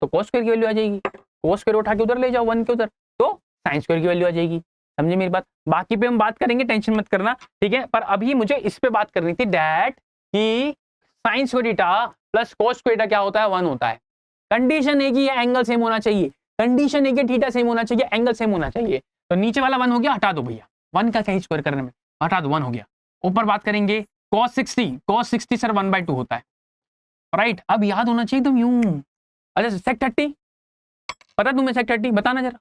तो cos स्क्वायर की वैल्यू आ जाएगी, cos स्क्वायर उठा के उधर ले जाओ 1 के उधर तो sin स्क्वायर की वैल्यू आ जाएगी, समझे मेरी बात? बाकी पे हम बात करेंगे, टेंशन मत करना, ठीक है। पर अभी मुझे इस पे बात करनी थी डैट कि sign square theta plus cos square theta क्या होता है? 1 होता है। कंडीशन है कि ये एंगल सेम होना चाहिए, कंडीशन है कि थीटा सेम होना चाहिए, एंगल सेम होना चाहिए। तो नीचे वाला 1 हो गया, हटा दो भैया, 1 का क्या स्क्वायर करने में, हटा दो, 1 हो गया। ऊपर बात करेंगे cos 60 सर 1/2 होता है, राइट। अब याद होना चाहिए तुम यूं। अच्छा sec 30 पता तुम्हें? sec 30 बताना जरा,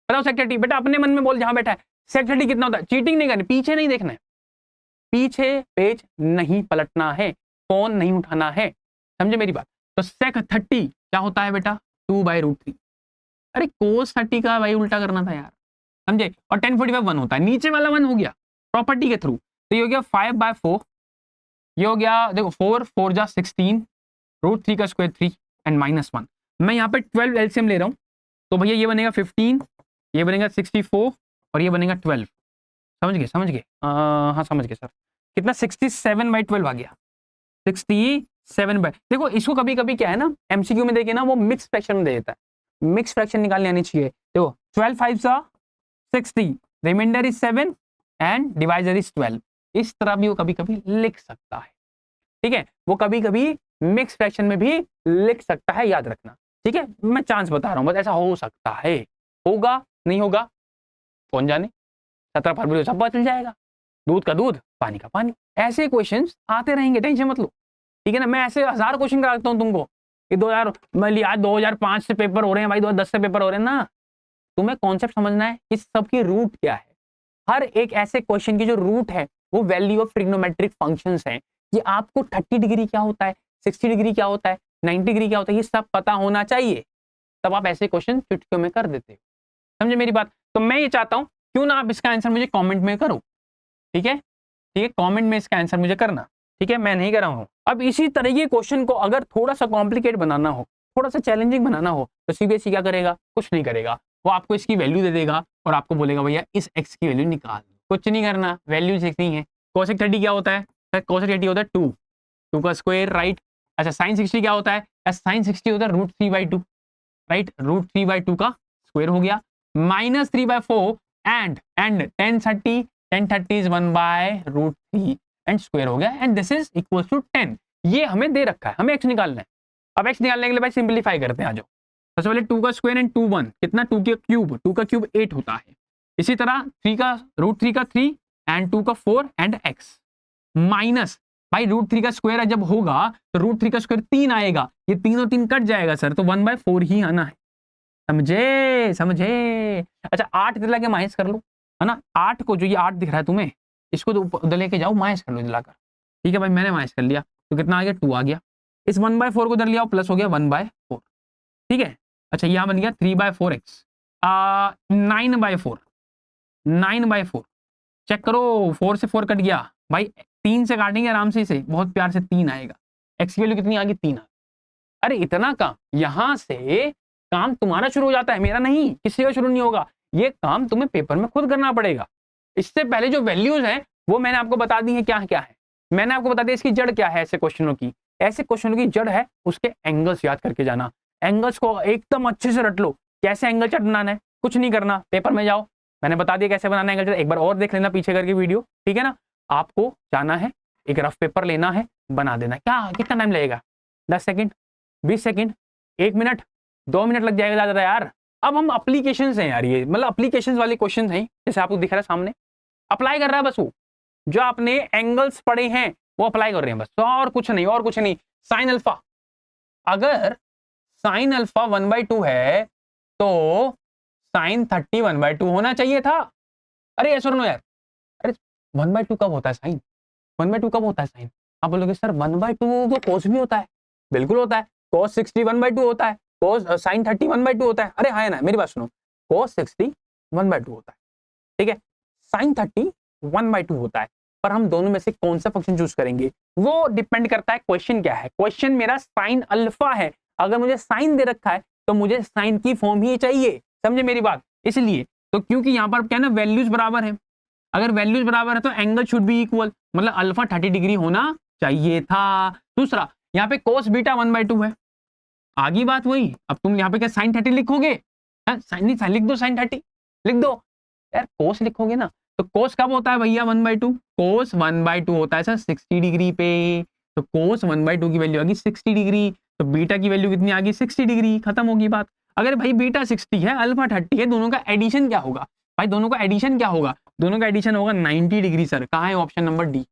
बताओ sec 30। बेटा अपने मन में बोल जहां बैठा है, sec 30 कितना होता है? चीटिंग नहीं करनी, पीछे नहीं देखना है, पीछे पेज नहीं पलटना है, फोन नहीं उठाना है, समझे मेरी बात? तो sec 30 क्या होता है बेटा? 2/√3। अरे cos 30 का भाई उल्टा करना था यार, समझे? और 1045 1 होता है, नीचे वाला 1 हो गया प्रॉपर्टी के थ्रू। तो ये हो गया 5/4, ये हो गया देखो 4 4 जा 16, √3 का स्क्वायर 3 एंड -1। मैं यहाँ पे 12 एलसीएम ले रहा हूँ, तो भैया ये बनेगा 15, ये बनेगा 64 और ये बनेगा 12। समझ गए? समझ गए? हाँ समझ गए सर। कितना? 67/12 आ गया, 67। देखो इसको कभी कभी क्या है ना, एमसीक्यू में देखे ना, वो मिक्स फ्रैक्शन में दे देता है, मिक्स फ्रैक्शन निकालने आनी चाहिए। देखो 12 5 60, remainder is 7 and divisor is 12। इस तरह भी वो कभी कभी लिख सकता है, ठीक है। वो कभी कभी मिक्स फ्रैक्शन में भी लिख सकता है, याद रखना, ठीक है। मैं चांस बता रहा हूं बस, ऐसा हो सकता है, होगा नहीं होगा कौन जाने। 17 फरवरी सब पता चल जाएगा, दूध का दूध पानी का पानी। ऐसे क्वेश्चंस आते रहेंगे, टेंशन मत लो, ठीक है ना। मैं ऐसे 1000 क्वेश्चन कराता हूँ तुमको कि 2005 से पेपर हो रहे हैं भाई, 2010 से पेपर हो रहे हैं ना। तुम्हें कॉन्सेप्ट समझना है कि सबकी रूट क्या है। हर एक ऐसे क्वेश्चन की जो रूट है वो वैल्यू ऑफ ट्रिग्नोमेट्रिक फंक्शंस हैं। कि आपको 30 डिग्री क्या होता है, 60 डिग्री क्या होता है, 90 डिग्री क्या होता है, ये सब पता होना चाहिए, तब आप ऐसे क्वेश्चन चुटकियों में कर देते हो, समझे मेरी बात? तो मैं ये चाहता हूं क्यों ना आप इसका आंसर मुझे कमेंट में करो, ठीक है, ठीक है, कमेंट में इसका आंसर मुझे करना, ठीक है, मैं नहीं कर रहा हूं। अब इसी तरह के क्वेश्चन को अगर थोड़ा सा कॉम्प्लिकेट बनाना हो, थोड़ा सा चैलेंजिंग बनाना हो, तो सीबीएसई क्या करेगा? कुछ नहीं करेगा, वो आपको इसकी वैल्यू दे देगा और आपको बोलेगा भैया इस एक्स की वैल्यू निकाल। कुछ नहीं करना, वैल्यू सीखनी है। कोसेक 30 क्या होता है? कोसेक 30 होता है 2 का स्क्वायर, राइट। अच्छा साइन 60 क्या होता है? साइन 60 होता है √3/2, राइट, √3/2 का स्क्वायर हो गया, -3/4 एंड 1030 इज 1/√3 एंड स्क्वायर हो गया, and this is equal to 10। ये हमें दे रखा है, हमें एक्स निकालना है। अब एक्स निकालने के लिए भाई सिंपलीफाई करते हैं, आ जाओ। सबसे पहले 2 का स्क्वायर एंड 2 1 कितना? 2 का क्यूब 8 होता है। इसी तरह 3 का √3 का 3 एंड 2 का 4 एंड एक्स माइनस, भाई √3 का स्क्वायर जब होगा तो √3 का स्क्वायर 3 आएगा, ये 3 और 3 कट जाएगा सर, तो 1/4 ही आना है, समझे? समझे? अच्छा 8 इधर लेके माइनस कर लो, है ना। 8 को, जो ये 8 दिख रहा है तुम्हें, इसको तो उधर लेके जाओ, माइनस कर लो दिलाकर, ठीक है भाई, मैंने माइनस कर लिया, तो कितना आ गया? 2 आ गया। इस 1/4 को उधर ले आओ, प्लस हो गया 1/4, ठीक है। अच्छा यहाँ बन गया 3/4x, 9/4, 9/4, चेक करो, 4 से 4 कट गया भाई, 3 से काटेंगे आराम से इसे, बहुत प्यार से 3 आएगा। एक्स की वैल्यू कितनी आ गई? 3 आ गई। अरे इतना काम, यहां से काम तुम्हारा शुरू हो जाता है, मेरा नहीं, किसी का शुरू नहीं होगा। ये काम तुम्हें पेपर में खुद करना पड़ेगा। इससे पहले जो वैल्यूज हैं वो मैंने आपको बता दी है क्या क्या है, मैंने आपको बता दिया इसकी जड़ क्या है। ऐसे क्वेश्चनों की, ऐसे क्वेश्चनों की जड़ है उसके एंगल्स याद करके जाना। एंगल्स को एकदम अच्छे से रट लो, कैसे एंगल चार्ट बनाना है, कुछ नहीं करना, पेपर में जाओ, मैंने बता दिया कैसे बनाना है एंगल चार्ट, एक बार और देख लेना पीछे करके वीडियो, ठीक है ना। आपको जाना है, एक रफ पेपर लेना है, बना देना है। क्या कितना टाइम लगेगा? 10 सेकंड, 20 सेकंड, 1 मिनट, 2 मिनट लग जाएगा ज्यादा यार। अब हम एप्लीकेशंस हैं यार, ये मतलब एप्लीकेशंस वाले क्वेश्चन हैं, जैसे आपको दिख रहा है सामने, अप्लाई कर रहा है बस वो, जो आपने एंगल्स पढ़े हैं वो अप्लाई कर रहे हैं बस, और कुछ नहीं, और कुछ नहीं। साइन अल्फा, अगर साइन अल्फा 1/2 है तो साइन 30 1/2 होना चाहिए था। अरे ऐसा नो यार, अरे 1/2 कब होता है साइन? 1/2 कब होता है साइन? आप बोलोगे सर 1/2 तो कोस भी होता है, बिल्कुल होता है, cos 60 1/2 होता है, cos sin 30 1/2 होता है। अरे हाँ ना, मेरी बात सुनो, cos 60 1/2 होता है, ठीक है, sin 30 1/2 होता है, पर हम दोनों में से कौन सा फंक्शन चूज करेंगे वो डिपेंड करता है क्वेश्चन क्या है। क्वेश्चन मेरा साइन अल्फा है, अगर मुझे साइन दे रखा है तो मुझे साइन की फॉर्म ही चाहिए, समझे मेरी बात? इसलिए तो क्योंकि यहाँ पर क्या है ना, वैल्यूज बराबर है, अगर वैल्यूज बराबर है तो एंगल शुड बी इक्वल, मतलब अल्फा 30 डिग्री होना चाहिए था। दूसरा, यहाँ पे cos बीटा 1/2 है, आगे बात वही। अब तुम यहाँ पे क्या sin 30 लिखोगे? साइन लिख दो, sin 30 लिख दो, यार कोस लिखोगे ना, तो कोस कब होता है भैया 1/2, कोस 1/2 होता है सर 60 डिग्री पे। तो कोस 1/2 की वैल्यू आ गई 60 डिग्री, तो बीटा की वैल्यू कितनी आ गई 60 डिग्री, खत्म होगी बात। अगर भाई बीटा 60 है अल्फा 30 है, दोनों का एडिशन क्या होगा भाई, दोनों का एडिशन क्या होगा, दोनों का एडिशन होगा 90 डिग्री सर। कहाँ है option number D,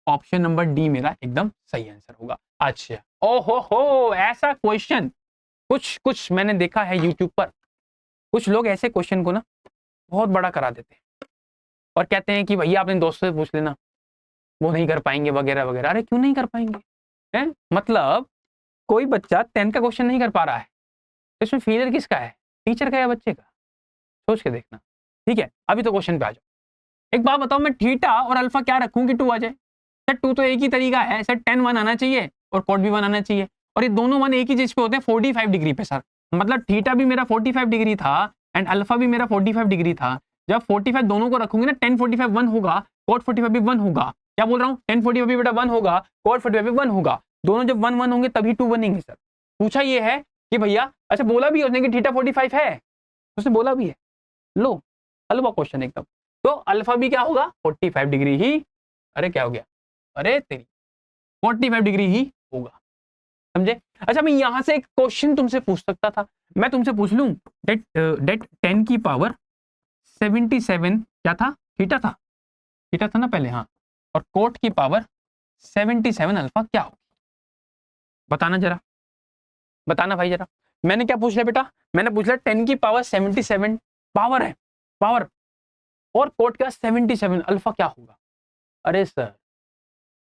option number D मेरा एकदम सही आंसर होगा। अच्छा ओहो हो, ऐसा क्वेश्चन कुछ कुछ मैंने देखा है यूट्यूब पर, कुछ लोग ऐसे क्वेश्चन को ना बहुत बड़ा करा देते हैं और कहते हैं कि भैया अपने दोस्तों से पूछ लेना, वो नहीं कर पाएंगे वगैरह वगैरह। अरे क्यों नहीं कर पाएंगे हैं, मतलब कोई बच्चा 10 का क्वेश्चन नहीं कर पा रहा है, तो इसमें फेलियर किसका है, टीचर का या बच्चे का, सोच के देखना। ठीक है, अभी तो क्वेश्चन पे आ जाओ। एक बात बताओ, मैं थीटा और अल्फा क्या रखूं कि 2 आ जाए। सर 2 तो एक ही तरीका है सर, tan 1 आना चाहिए और cot भी 1 आना चाहिए, और ये दोनों 1 एक ही चीज पे होते हैं 45 डिग्री पे सर। मतलब थीटा भी मेरा 45 डिग्री था एंड अल्फा भी मेरा 45 डिग्री था। जब 45 दोनों को रखूंगी ना, tan 45 1 होगा, cot 45 भी 1 होगा। क्या बोल रहा हूँ, tan 45 भी बेटा 1 होगा, cot 45 भी 1 होगा। दोनों जब 1 1 होंगे तभी 2 बनेंगे सर। पूछा ये है कि भैया, अच्छा बोला भी उसने कि थीटा 45 है, उसने बोला भी है। लो हलवा क्वेश्चन एकदम। तो अल्फा भी क्या होगा 45 डिग्री ही, अरे क्या हो गया, अरे तेरी 45 डिग्री ही होगा, समझे। अच्छा मैं यहां से एक क्वेश्चन तुमसे पूछ सकता था, मैं तुमसे पूछ लूं डेट 10 की पावर 77 क्या था, थीटा था, थीटा था ना पहले, हाँ, और कोट की पावर 77 अल्फा क्या होगी, बताना जरा, बताना भाई जरा। मैंने क्या पूछ लिया बेटा, मैंने पूछ लिया 10 की पावर 77 पावर है, पावर, और कोट का 77 अल्फा क्या होगा। अरे सर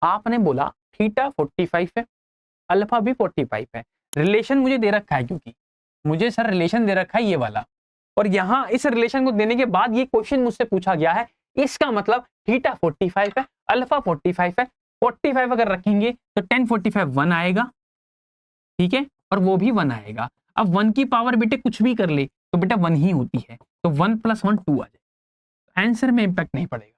आपने बोला थीटा 45 है, अल्फा भी 45 है, रिलेशन मुझे दे रखा है, क्योंकि मुझे सर रिलेशन दे रखा है ये वाला, और यहां इस रिलेशन को देने के बाद ये क्वेश्चन मुझसे पूछा गया है, इसका मतलब थीटा 45 है, अल्फा 45 है, 45 अगर रखेंगे तो 10 45 1 आएगा, ठीक है, और वो भी 1 आएगा। अब 1 की पावर बेटे कुछ भी कर ले तो बेटा 1 ही होती है, तो 1 + 1 2 आ जाए, आंसर में इंपैक्ट नहीं पड़ेगा,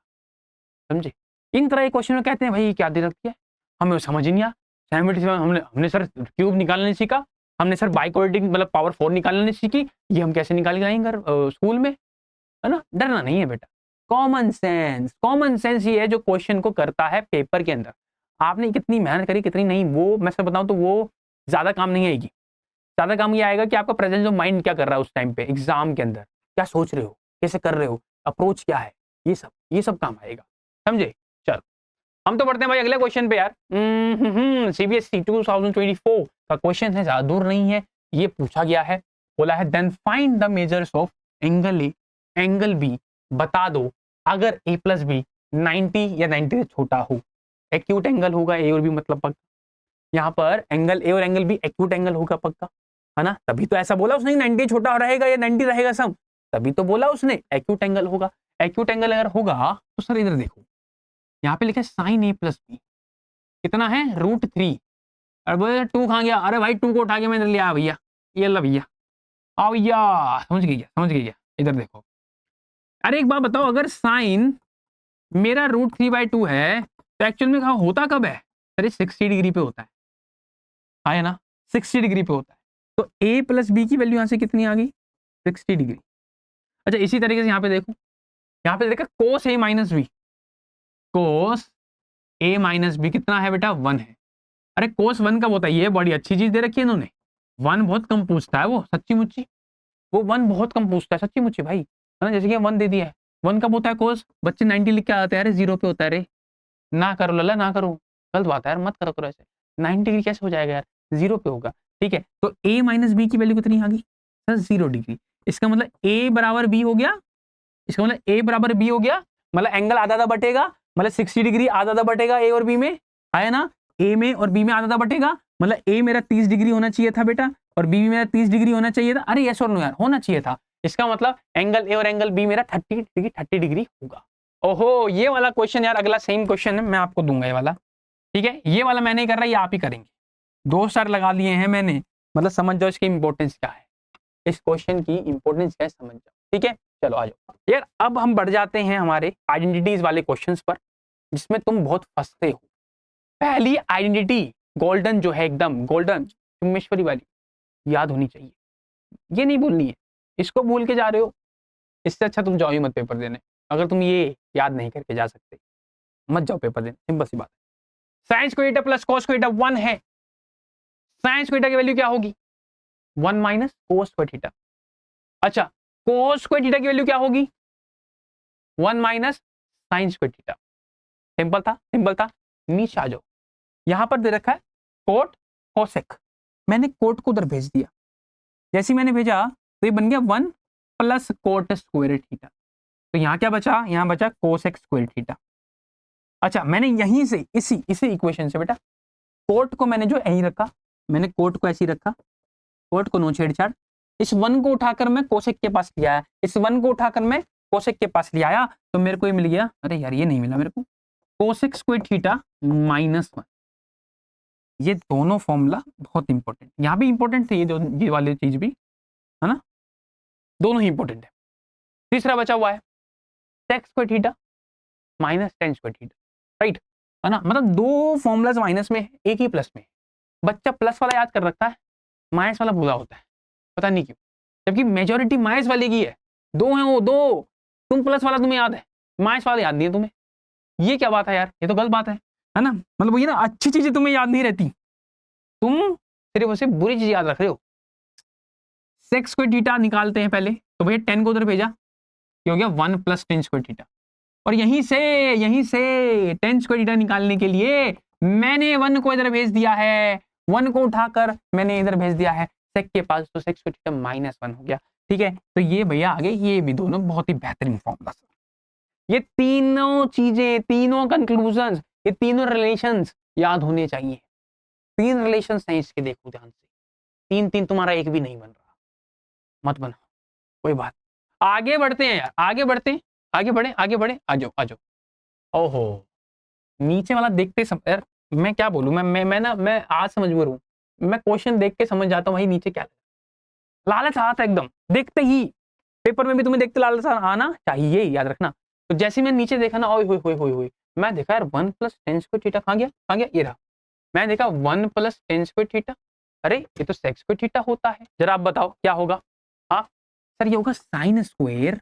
समझे। इन तरह के क्वेश्चन में कहते हैं भाई क्या दे रखी है, हमें समझ ही नहीं आया। हमने हमने सर क्यूब निकालना नहीं सीखा, हमने सर बाइक्वाड्रेटिक मतलब पावर 4 निकालना नहीं सीखी, ये हम कैसे निकाल के आएंगे स्कूल में, है ना। डरना नहीं है बेटा, कॉमन सेंस, कॉमन सेंस ये है जो क्वेश्चन को करता है पेपर के अंदर। आपने कितनी मेहनत करी कितनी नहीं, वो मैं सर बताऊं तो वो ज्यादा काम नहीं आएगी। ज्यादा काम ये आएगा कि आपका प्रेजेंस ऑफ माइंड क्या कर रहा है उस टाइम पे एग्जाम के अंदर, क्या सोच रहे हो, कैसे कर रहे हो, अप्रोच क्या है, ये सब काम आएगा, समझे। चलो हम तो बढ़ते हैं भाई अगले क्वेश्चन पे यार। सीबीएसई 2024 का क्वेश्चन है, ज्यादा दूर नहीं है, ये पूछा गया है, बोला है then find the measures of angle A angle B, बता दो अगर a + b 90 या 90 से छोटा हो। एक्यूट एंगल होगा ए और बी, मतलब पक्का यहाँ पर एंगल ए और एंगल बी एक्यूट एंगल होगा पक्का, है ना। तभी तो ऐसा बोला उसने 90 छोटा रहेगा या 90 रहेगा सब, तभी तो बोला उसने एक्यूट एंगल होगा। एक्यूट एंगल अगर होगा तो सर इधर देखो, यहाँ पे लिखा है sin a + b कितना है √3। अरे बोले 2 कहाँ गया, अरे भाई 2 को उठा के मैंने लिया भैया, ये ला भैया, आओ भैया, समझ गई, इधर देखो। अरे एक बात बताओ, अगर साइन मेरा √3/2 है तो एक्चुअल में कहा होता कब है, अरे 60 डिग्री पे होता है ना, 60 डिग्री पे होता है। तो a + b की वैल्यू यहाँ से कितनी आ गई 60 डिग्री। अच्छा इसी तरीके से यहाँ पे देखो, यहाँ पे देखा cos a - b, cos a - b कितना है बेटा 1 है। अरे cos 1 कब होता है, ये बड़ी अच्छी चीज दे रखी है इन्होंने, 1 बहुत कम पूछता है वो, सच्ची मुच्ची वो 1 बहुत कम पूछता है सच्ची मुच्ची भाई, है ना। जैसे कि 1 दे दिया है, 1 कब होता है cos, बच्चे 90 लिख के आते हैं, अरे 0 पे होता है रे, ना करो लल्ला ना करो, गलत बात है यार, मत करो ऐसे, 90 डिग्री कैसे हो जाएगा यार, 0 पे होगा, ठीक है। तो a - b की वैल्यू कितनी आ गई सर 0 डिग्री, इसका मतलब a = b हो गया, इसका मतलब a = b हो गया, मतलब एंगल आधा आधा बटेगा, मतलब 60 डिग्री आधा आधा बटेगा a और b में, है ना, a में और b में आधा आधा बटेगा, मतलब a मेरा 30 डिग्री होना चाहिए था बेटा, और b भी मेरा 30 डिग्री होना चाहिए था। अरे यस और नो यार, होना चाहिए था, इसका मतलब एंगल a और एंगल b मेरा 30 डिग्री होगा। ओहो ये वाला क्वेश्चन यार, अगला सेम क्वेश्चन है, मैं आपको दूंगा ये वाला, ठीक है। ये वाला मैं नहीं कर रहा, ये आप ही करेंगे, 2 स्टार लगा लिए हैं मैंने, मतलब समझ जाओ इसकी इंपॉर्टेंस क्या है, इस क्वेश्चन की इंपॉर्टेंस क्या है समझ जाओ, ठीक है। चलो आ जाओ यार, अब हम बढ़ जाते हैं हमारे आइडेंटिटीज वाले क्वेश्चंस पर, जिसमें तुम बहुत फंसते हो। पहली आइडेंटिटी गोल्डन जो है, एकदम गोल्डन चुम्बेश्वरी वाली, याद होनी चाहिए, ये नहीं भूलनी है, इसको भूल के जा रहे हो इससे अच्छा तुम जाओ ही मत पेपर देने, अगर तुम ये याद नहीं करके जा सकते मत जाओ पेपर देने, सिंपल सी बात है। Sine square theta plus cos square theta 1 है, साइन स्क्वायर थीटा की वैल्यू क्या होगी 1 माइनस कोस स्क्वायर थीटा। अच्छा कोस स्क्वायर थीटा की वैल्यू क्या होगी 1 minus sine square theta. Simple था, सिंपल था। नीचे आ जाओ, यहां पर दे रखा है कोट कोसेक, मैंने कोट को उधर भेज दिया, जैसे मैंने भेजा तो ये बन गया 1 प्लस कोट स्क्वायर थीटा, तो यहां क्या बचा, यहां बचा कोसेक स्क्वायर थीटा। अच्छा मैंने यहीं से इसी इसी इक्वेशन से बेटा कोट को मैंने जो यहीं रखा, मैंने कोट को ऐसे ही रखा, कोट को नो छेड़छाड़, इस 1 को उठाकर मैं कोसेक के पास ले आया, इस 1 को उठाकर मैं कोसेक के पास ले आया, तो मेरे को ये मिल गया, अरे यार ये नहीं मिला मेरे को, कोसेक स्क्वायर थीटा -1। ये दोनों फॉर्मूला बहुत इंपॉर्टेंट, यहाँ भी इंपॉर्टेंट थे ये वाली चीज भी, है ना, दोनों ही इंपॉर्टेंट है। तीसरा बचा हुआ है sec square theta minus tan square theta, right, है ना, मतलब दो फॉर्मूलाज माइनस में है, एक ही प्लस में है। बच्चा प्लस वाला याद कर रखता है, माइनस वाला भूला होता है, पता नहीं क्यों, जबकि मेजोरिटी माइनस वाले की है, दो है वो दो, तुम प्लस वाला तुम्हें याद है, माइनस वाला याद नहीं है तुम्हें, ये क्या बात है यार, ये तो गलत बात है ना, मतलब ये ना अच्छी चीजें तुम्हें याद नहीं रहती, तुम सिर्फ उसे बुरी चीज याद रख रहे हो। सेक स्क्वायर थीटा निकालते हैं पहले, तो भैया 10 को उधर भेजा, ये हो गया 1 प्लस टेन स्क्वायर थीटा, और यहीं से 10 स्क्वायर थीटा निकालने के लिए मैंने 1 को इधर भेज दिया है, 1 को उठाकर मैंने इधर भेज दिया है सेक के पास, तो सेक स्क्वायर थीटा -1 हो गया, ठीक है। तो ये भैया आगे ये भी दोनों बहुत ही बेहतरीन फॉर्मूला, ये तीनों चीजें, तीनों कंक्लूजन, ये तीनों रिलेशंस याद होने चाहिए। 3 रिलेशंस हैं इसके, देखो ध्यान से, 3 तुम्हारा एक भी नहीं बन रहा, मत बना, कोई बात। आगे बढ़ते हैं यार, आगे बढ़ते हैं, आगे बढ़े, आ जाओ। ओहो नीचे वाला देखते यार मैं क्या बोलूं, मैं आज समझ में हूं, मैं क्वेश्चन देख के समझ जाता हूं भाई नीचे क्या लालच आता एकदम देखते ही, पेपर में भी तुम्हें देखते लालच आना चाहिए, याद रखना। तो जैसे मैं नीचे देखा ना, ओए होए मैं देखा यार 1 प्लस टेन स्क्वायर थीटा कहां गया, ये रहा, मैं देखा 1 प्लस टेन स्क्वायर थीटा, अरे ये तो सेक स्क्वायर थीटा होता है, जरा आप बताओ क्या होगा। हाँ सर ये होगा साइन स्क्वायर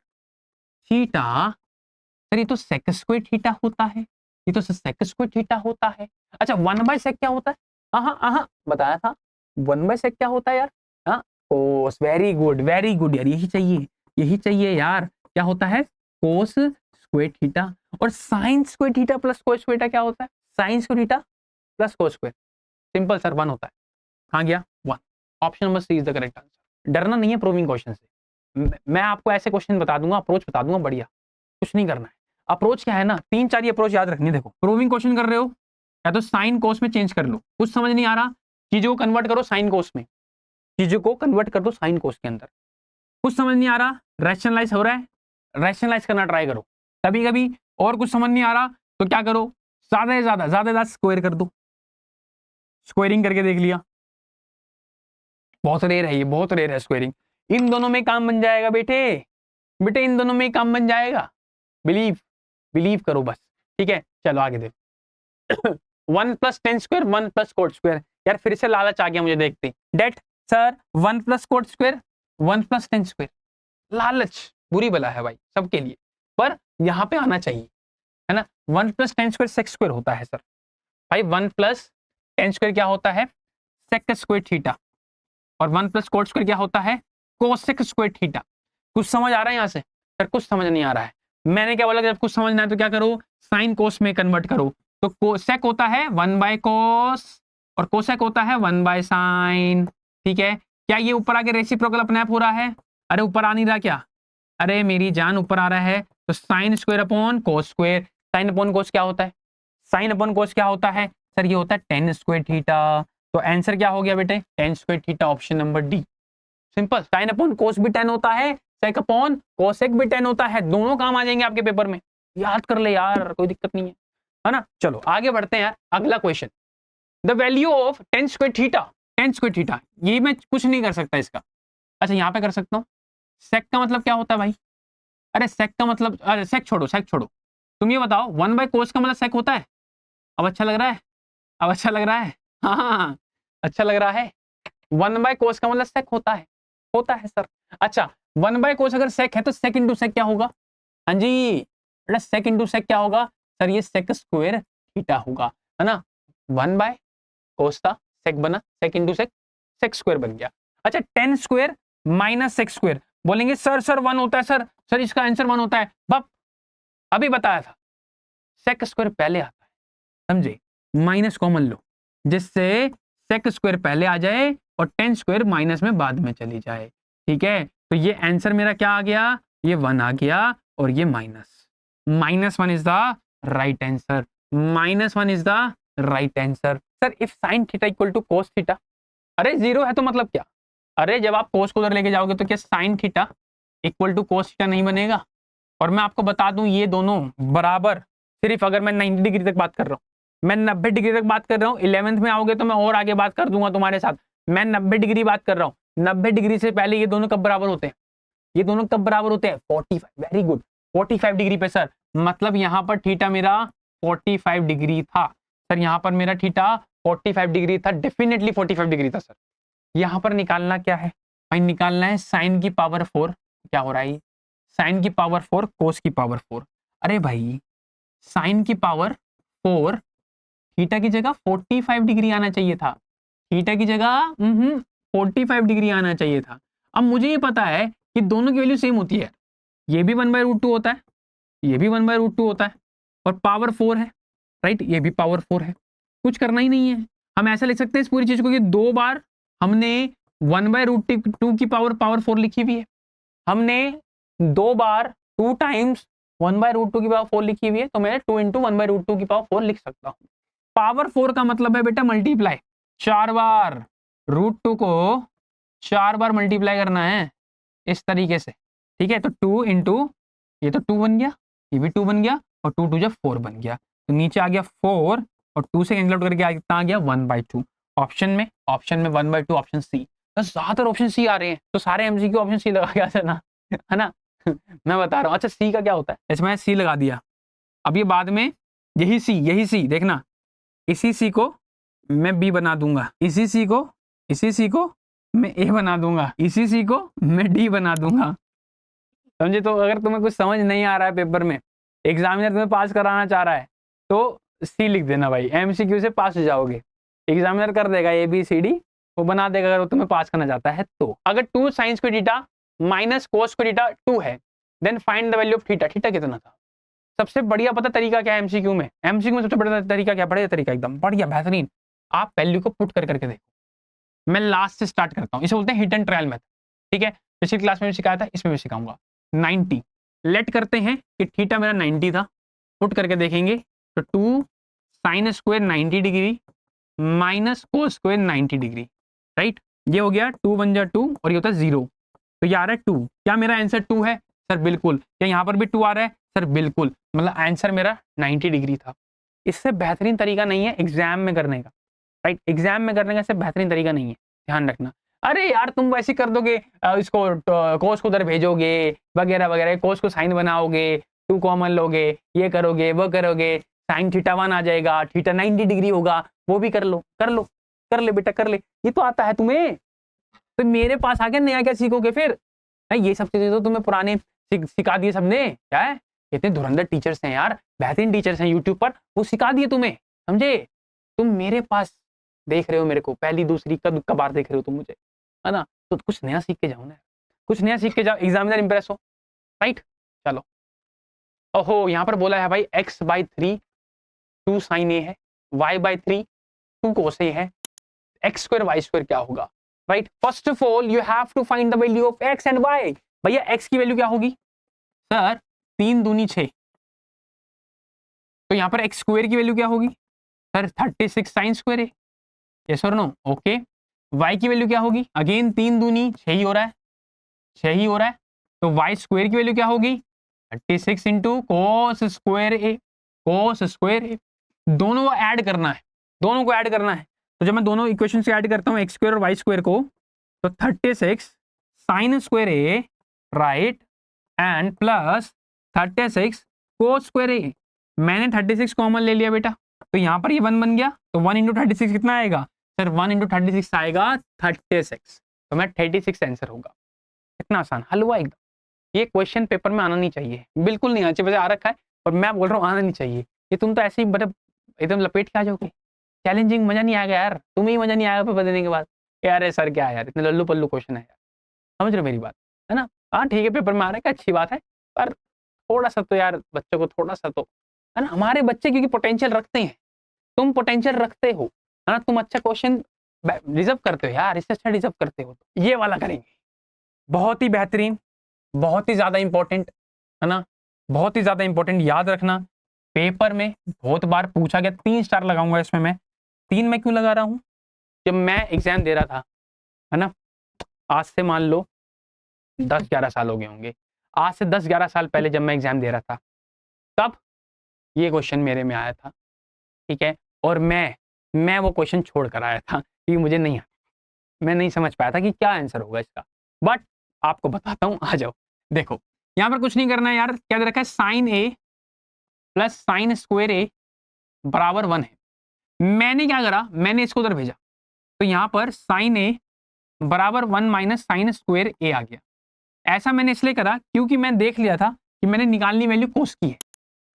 थीटा, सर ये तो सेक स्क्वायर थीटा होता है, ये तो सेक स्क्वायर थीटा होता है। अच्छा 1 बाय सेक क्या होता है, हाँ बताया था, 1 बाय सेक क्या होता है यार, हाँ कोस, वेरी गुड यार, यही चाहिए यार, क्या होता है कोस स्क्वायर थीटा, और sine square theta plus cos square theta क्या होता है, sine square theta plus cos square, simple sir 1 होता है, कहां गया 1, option number C is the correct answer. डरना नहीं है प्रूविंग क्वेश्चन से, मैं आपको ऐसे क्वेश्चन बता दूंगा, अप्रोच बता दूंगा, बढ़िया, कुछ नहीं करना है। अप्रोच क्या है ना, 3-4 अप्रोच याद रखनी, देखो प्रूविंग क्वेश्चन कर रहे हो या तो साइन कोस में चेंज कर लो, कुछ समझ नहीं आ रहा चीजों को कन्वर्ट करो साइन कोस में, चीजों को कन्वर्ट कर दो साइन कोस के अंदर, कुछ समझ नहीं आ रहा रैशनलाइज हो रहा है, रैशनलाइज करना ट्राई करो, कभी कभी और कुछ समझ नहीं आ रहा तो क्या करो, ज्यादा से ज्यादा स्क्वायर कर दो, स्क्वायरिंग करके देख लिया, बहुत रेयर है ये, बहुत रेयर है स्क्वायरिंग, इन दोनों में काम बन जाएगा बेटे, इन दोनों में काम बन जाएगा, बिलीव करो बस, ठीक है। चलो आगे देखो 1 plus tan square 1 plus cot square, यार फिर से लालच आ गया मुझे देखते, that sir 1 plus cot square 1 plus tan square, लालच बुरी बला है भाई सबके लिए, पर यहाँ पे आना चाहिए, है ना। 1 plus tan square sec square होता है सर, भाई 1 प्लस टेन स्क्वायर क्या होता है सेक स्क्वायर थीटा, और 1 प्लस कोट स्क्वायर क्या होता है कोसेक स्क्वायर थीटा। कुछ समझ आ रहा है यहाँ से, सर कुछ समझ नहीं आ रहा है, मैंने क्या बोला जब कुछ समझना है तो क्या करो साइन कोस में कन्वर्ट करो, तो कोसेक होता है 1 बाय कोस और कोसेक होता है 1 बाय साइन, ठीक है। क्या ये ऊपर आके रेसिप्रोकल अपने आप हो रहा है, अरे ऊपर आ नहीं रहा क्या, अरे मेरी जान ऊपर आ रहा है, तो sine square upon cos square, sign upon कोस क्या होता है, साइन अपॉन कोस क्या होता है सर, ये होता है टेन स्क्वायर थीटा, तो आंसर क्या हो गया बेटे ten square theta, option number D, simple. Sign upon कोस भी 10 होता है, सेक अपॉन कोसेक भी 10 होता है, दोनों काम आ जाएंगे आपके पेपर में, याद कर ले यार, कोई दिक्कत नहीं है ना। चलो आगे बढ़ते हैं यार, अगला question, the value of ten square theta, ये मैं कुछ नहीं कर सकता इसका, अच्छा यहाँ पे कर सकता हूँ, सेक का मतलब क्या होता है भाई, अरे सेक का मतलब, अरे सेक छोड़ो, तुम ये बताओ 1 बाय कोस का मतलब सेक होता है, अब अच्छा लग रहा है, हाँ अच्छा लग रहा है, 1 बाय कोस का मतलब सेक होता है सर। अच्छा 1 बाय कोस अगर सेक है तो सेक इंटू सेक क्या होगा? हाँ जी बेटा, सेक इंटू सेक क्या होगा सर? ये सेक स्क्वायर थीटा होगा, है ना। 1 बाय कोस था, सेक बना, सेक इंटू सेक, सेक स्क्वायर बन गया। अच्छा, tan square minus sec square, बोलेंगे सर सर 1 होता है सर, सर इसका आंसर 1 होता है। बप अभी बताया था, सेक स्क्वायर पहले आता है, समझे, माइनस कॉमन लो जिससे सेक स्क्वायर पहले आ जाए और टेन स्क्वायर माइनस में बाद में चली जाए, ठीक है। तो ये आंसर मेरा क्या आ गया? ये 1 आ गया और ये -1 is the right answer, -1 is the right answer. Sir if sine theta equal to cos theta, अरे 0 है तो मतलब क्या? अरे जब आप कोस को उधर लेके जाओगे तो क्या sine theta equal to cos theta नहीं बनेगा? और मैं आपको बता दूं ये दोनों बराबर, सिर्फ अगर मैं 90 डिग्री तक बात कर रहा हूँ, मैं 90 डिग्री तक बात कर रहा हूँ, 11th में आओगे तो मैं और आगे बात कर दूंगा तुम्हारे साथ। मैं 90 डिग्री बात कर रहा हूँ, 90 डिग्री से पहले ये दोनों कब बराबर होते हैं? ये दोनों कब बराबर होते हैं? 45, वेरी गुड, 45 डिग्री पे सर, मतलब यहाँ पर थीटा मेरा 45 डिग्री था सर, यहाँ पर मेरा थीटा 45 डिग्री था, डेफिनेटली 45 डिग्री था सर। यहाँ पर निकालना क्या है भाई? निकालना है साइन की पावर 4, क्या हो रहा है? साइन की पावर 4 कोस की पावर 4। अरे भाई साइन की पावर 4 थीटा की जगह 45 डिग्री आना चाहिए था, थीटा की जगह 45 डिग्री आना चाहिए था। अब मुझे ये पता है कि दोनों की वैल्यू सेम होती है, ये भी 1/√2 होता है, ये भी 1/√2 होता है, और पावर 4 है, राइट, ये भी पावर 4 है। कुछ करना ही नहीं है, हम ऐसा लिख सकते हैं इस पूरी चीज को कि 2 बार हमने 1/√2 की पावर 4 लिखी हुई है, हमने 2 बार 2 टाइम्स 1/√2 की पावर 4 लिखी हुई है, तो मैं 2 × 1/√2 की पावर 4 लिख सकता हूँ। पावर 4 का मतलब है बेटा मल्टीप्लाई, 4 बार √2 को 4 बार मल्टीप्लाई करना है इस तरीके से, ठीक है। तो 2 × ये तो 2 बन गया, ये भी 2 बन गया, और 2 2 4 बन गया, तो नीचे आ गया 4 और 2 से कैंसिल आउट करके कितना आ गया? 1/2। ऑप्शन में 1/2 ऑप्शन सी, तो ज्यादातर ऑप्शन सी आ रहे हैं, तो सारे एमसीक्यू ऑप्शन सी लगा के आ जाना, है ना। मैं बता रहा हूँ। अच्छा सी का क्या होता है? इसमें मैंने सी लगा दिया, अब ये बाद में यही सी देखना, इसी सी को मैं बी बना दूंगा, इसी सी को मैं ए बना दूंगा, इसी सी को मैं डी बना दूंगा, समझे। तो अगर तुम्हें कुछ समझ नहीं आ रहा है पेपर में, एग्जामिनर तुम्हें पास कराना चाह रहा है, तो सी लिख देना भाई, एमसीक्यू से पास हो जाओगे। एग्जामिनर कर देगा ABCD, वो बना देगा अगर वो तुम्हें पास करना चाहता है तो। अगर 2 sin square theta minus cos square theta 2 है, then find the value of theta. Theta कितना था? सबसे बढ़िया पता तरीका क्या है एमसीक्यू में? एमसीक्यू में सबसे बढ़िया तरीका क्या? बढ़िया तरीका, एकदम बढ़िया बेहतरीन, आप वैल्यू को पुट करके देखो। मैं लास्ट से स्टार्ट करता हूँ, इसे बोलते हैं हिट एंड ट्रायल मेथड, ठीक है। पिछली क्लास में भी सिखाया था, इसमें भी सिखाऊंगा। 90 लेट करते हैं कि थीटा मेरा 90 था, पुट करके देखेंगे तो 2 sin square 90 degree minus cos square 90 degree, right. ये हो गया 2 बन जा 2 और ये होता है 0, तो ये आ रहा है 2। क्या मेरा आंसर 2 है सर? बिल्कुल। क्या यहाँ पर भी 2 आ रहा है सर? बिल्कुल, मतलब आंसर मेरा 90 डिग्री था। इससे बेहतरीन तरीका नहीं है एग्जाम में करने का, राइट, एग्जाम में करने का इससे बेहतरीन तरीका नहीं है, ध्यान रखना। अरे यार तुम वैसे कर दोगे, इसको कोस को उधर भेजोगे वगैरह वगैरह, कोस को साइन बनाओगे, 2 कॉमन लोगे, ये करोगे वो करोगे, साइन थीटा 1 आ जाएगा, थीटा 90 डिग्री होगा, वो भी कर लो कर ले बेटा कर ले, ये तो आता है तुम्हें। तो मेरे पास आके नया क्या सीखोगे फिर? ये सब चीजें तो तुम्हें पुराने सिखा दिए सबने, क्या है, इतने धुरंधर टीचर्स हैं यार, बेहतरीन टीचर्स हैं यूट्यूब पर, वो सिखा दिए तुम्हें, समझे। तुम मेरे पास देख रहे हो मेरे को, पहली दूसरी कबार देख रहे हो तुम मुझे, है ना। तो कुछ नया सीख के जाओ ना, कुछ नया सीख के जाओ, एग्जामिनर इंप्रेस हो, राइट। चलो, ओहो यहाँ पर बोला है भाई x/3 2 sin a है, y/3 2 cos a है, x² y² क्या होगा, right. First of all you have to find the value of x and y। भैया x की वैल्यू क्या होगी सर? 3 दूनी 6, तो यहाँ पर x² की वैल्यू क्या होगी सर? 36 sin स्क्वायर है, यस और नो, ओके। y की वैल्यू क्या होगी? अगेन 3 दूनी 6 ही हो रहा है, 6 ही हो रहा है, तो y² की वैल्यू क्या होगी? 36 इंटू कोस स्क्वायर ए, कोस स्क्वायर ए। दोनों को ऐड करना है, दोनों को ऐड करना है, तो जब मैं दोनों इक्वेशन से ऐड करता हूँ x² और y² को, तो 36 sine square A, right, and plus 36 cos square A. मैंने 36 कॉमन ले लिया बेटा, तो यहाँ पर ये 1 बन गया, तो 1 × 36 कितना आएगा सर? 1 × 36 आएगा 36, तो मैं 36 आंसर होगा। कितना आसान, हलवा एकदम। ये क्वेश्चन पेपर में आना नहीं चाहिए, बिल्कुल नहीं आना चाहिए, वैसे आ रखा है और मैं बोल रहा हूँ आना नहीं चाहिए। ये तुम तो ऐसे ही बड़े एकदम लपेट के आ जाओगे, चैलेंजिंग मजा नहीं आएगा यार, तुम्हें ही मजा नहीं आएगा पेपर देने के बाद। यार ये सर क्या है यार, इतने लल्लू पल्लू क्वेश्चन है यार, समझ रहे हो मेरी बात, है ना। हाँ ठीक है, पेपर में आ रहा है, अच्छी बात है, पर थोड़ा सा तो यार बच्चों को थोड़ा सा तो, है ना। हमारे बच्चे क्योंकि पोटेंशियल रखते हैं, तुम पोटेंशियल रखते हो, है ना, तुम अच्छा क्वेश्चन डिजर्व करते हो यार, इससे अच्छा डिजर्व करते हो, तो ये वाला करेंगे। बहुत ही बेहतरीन, बहुत ही ज्यादा इंपॉर्टेंट, है ना, बहुत ही ज्यादा इंपॉर्टेंट, याद रखना। पेपर में बहुत बार पूछा गया, 3 स्टार लगाऊंगा इसमें मैं। 3 में क्यों लगा रहा हूं, जब मैं एग्जाम दे रहा था, है ना, आज से मान लो 10-11 साल हो गए होंगे, आज से 10-11 साल पहले जब मैं एग्जाम दे रहा था, तब ये क्वेश्चन मेरे में आया था, ठीक है, और मैं वो क्वेश्चन छोड़ कर आया था क्योंकि मुझे नहीं आया, मैं नहीं समझ पाया था कि क्या आंसर होगा इसका, बट आपको बताता हूं, आ जाओ। देखो यहां पर कुछ नहीं करना है यार, क्या दे रखा है, साइन ए प्लस साइन स्क्वायर ए बराबर 1 है। मैंने क्या करा, मैंने इसको उधर भेजा, तो यहां पर साइन ए बराबर 1 माइनस साइन स्क्वायर ए आ गया। ऐसा मैंने इसलिए करा क्योंकि मैं देख लिया था कि मैंने निकालनी वैल्यू कोस की है,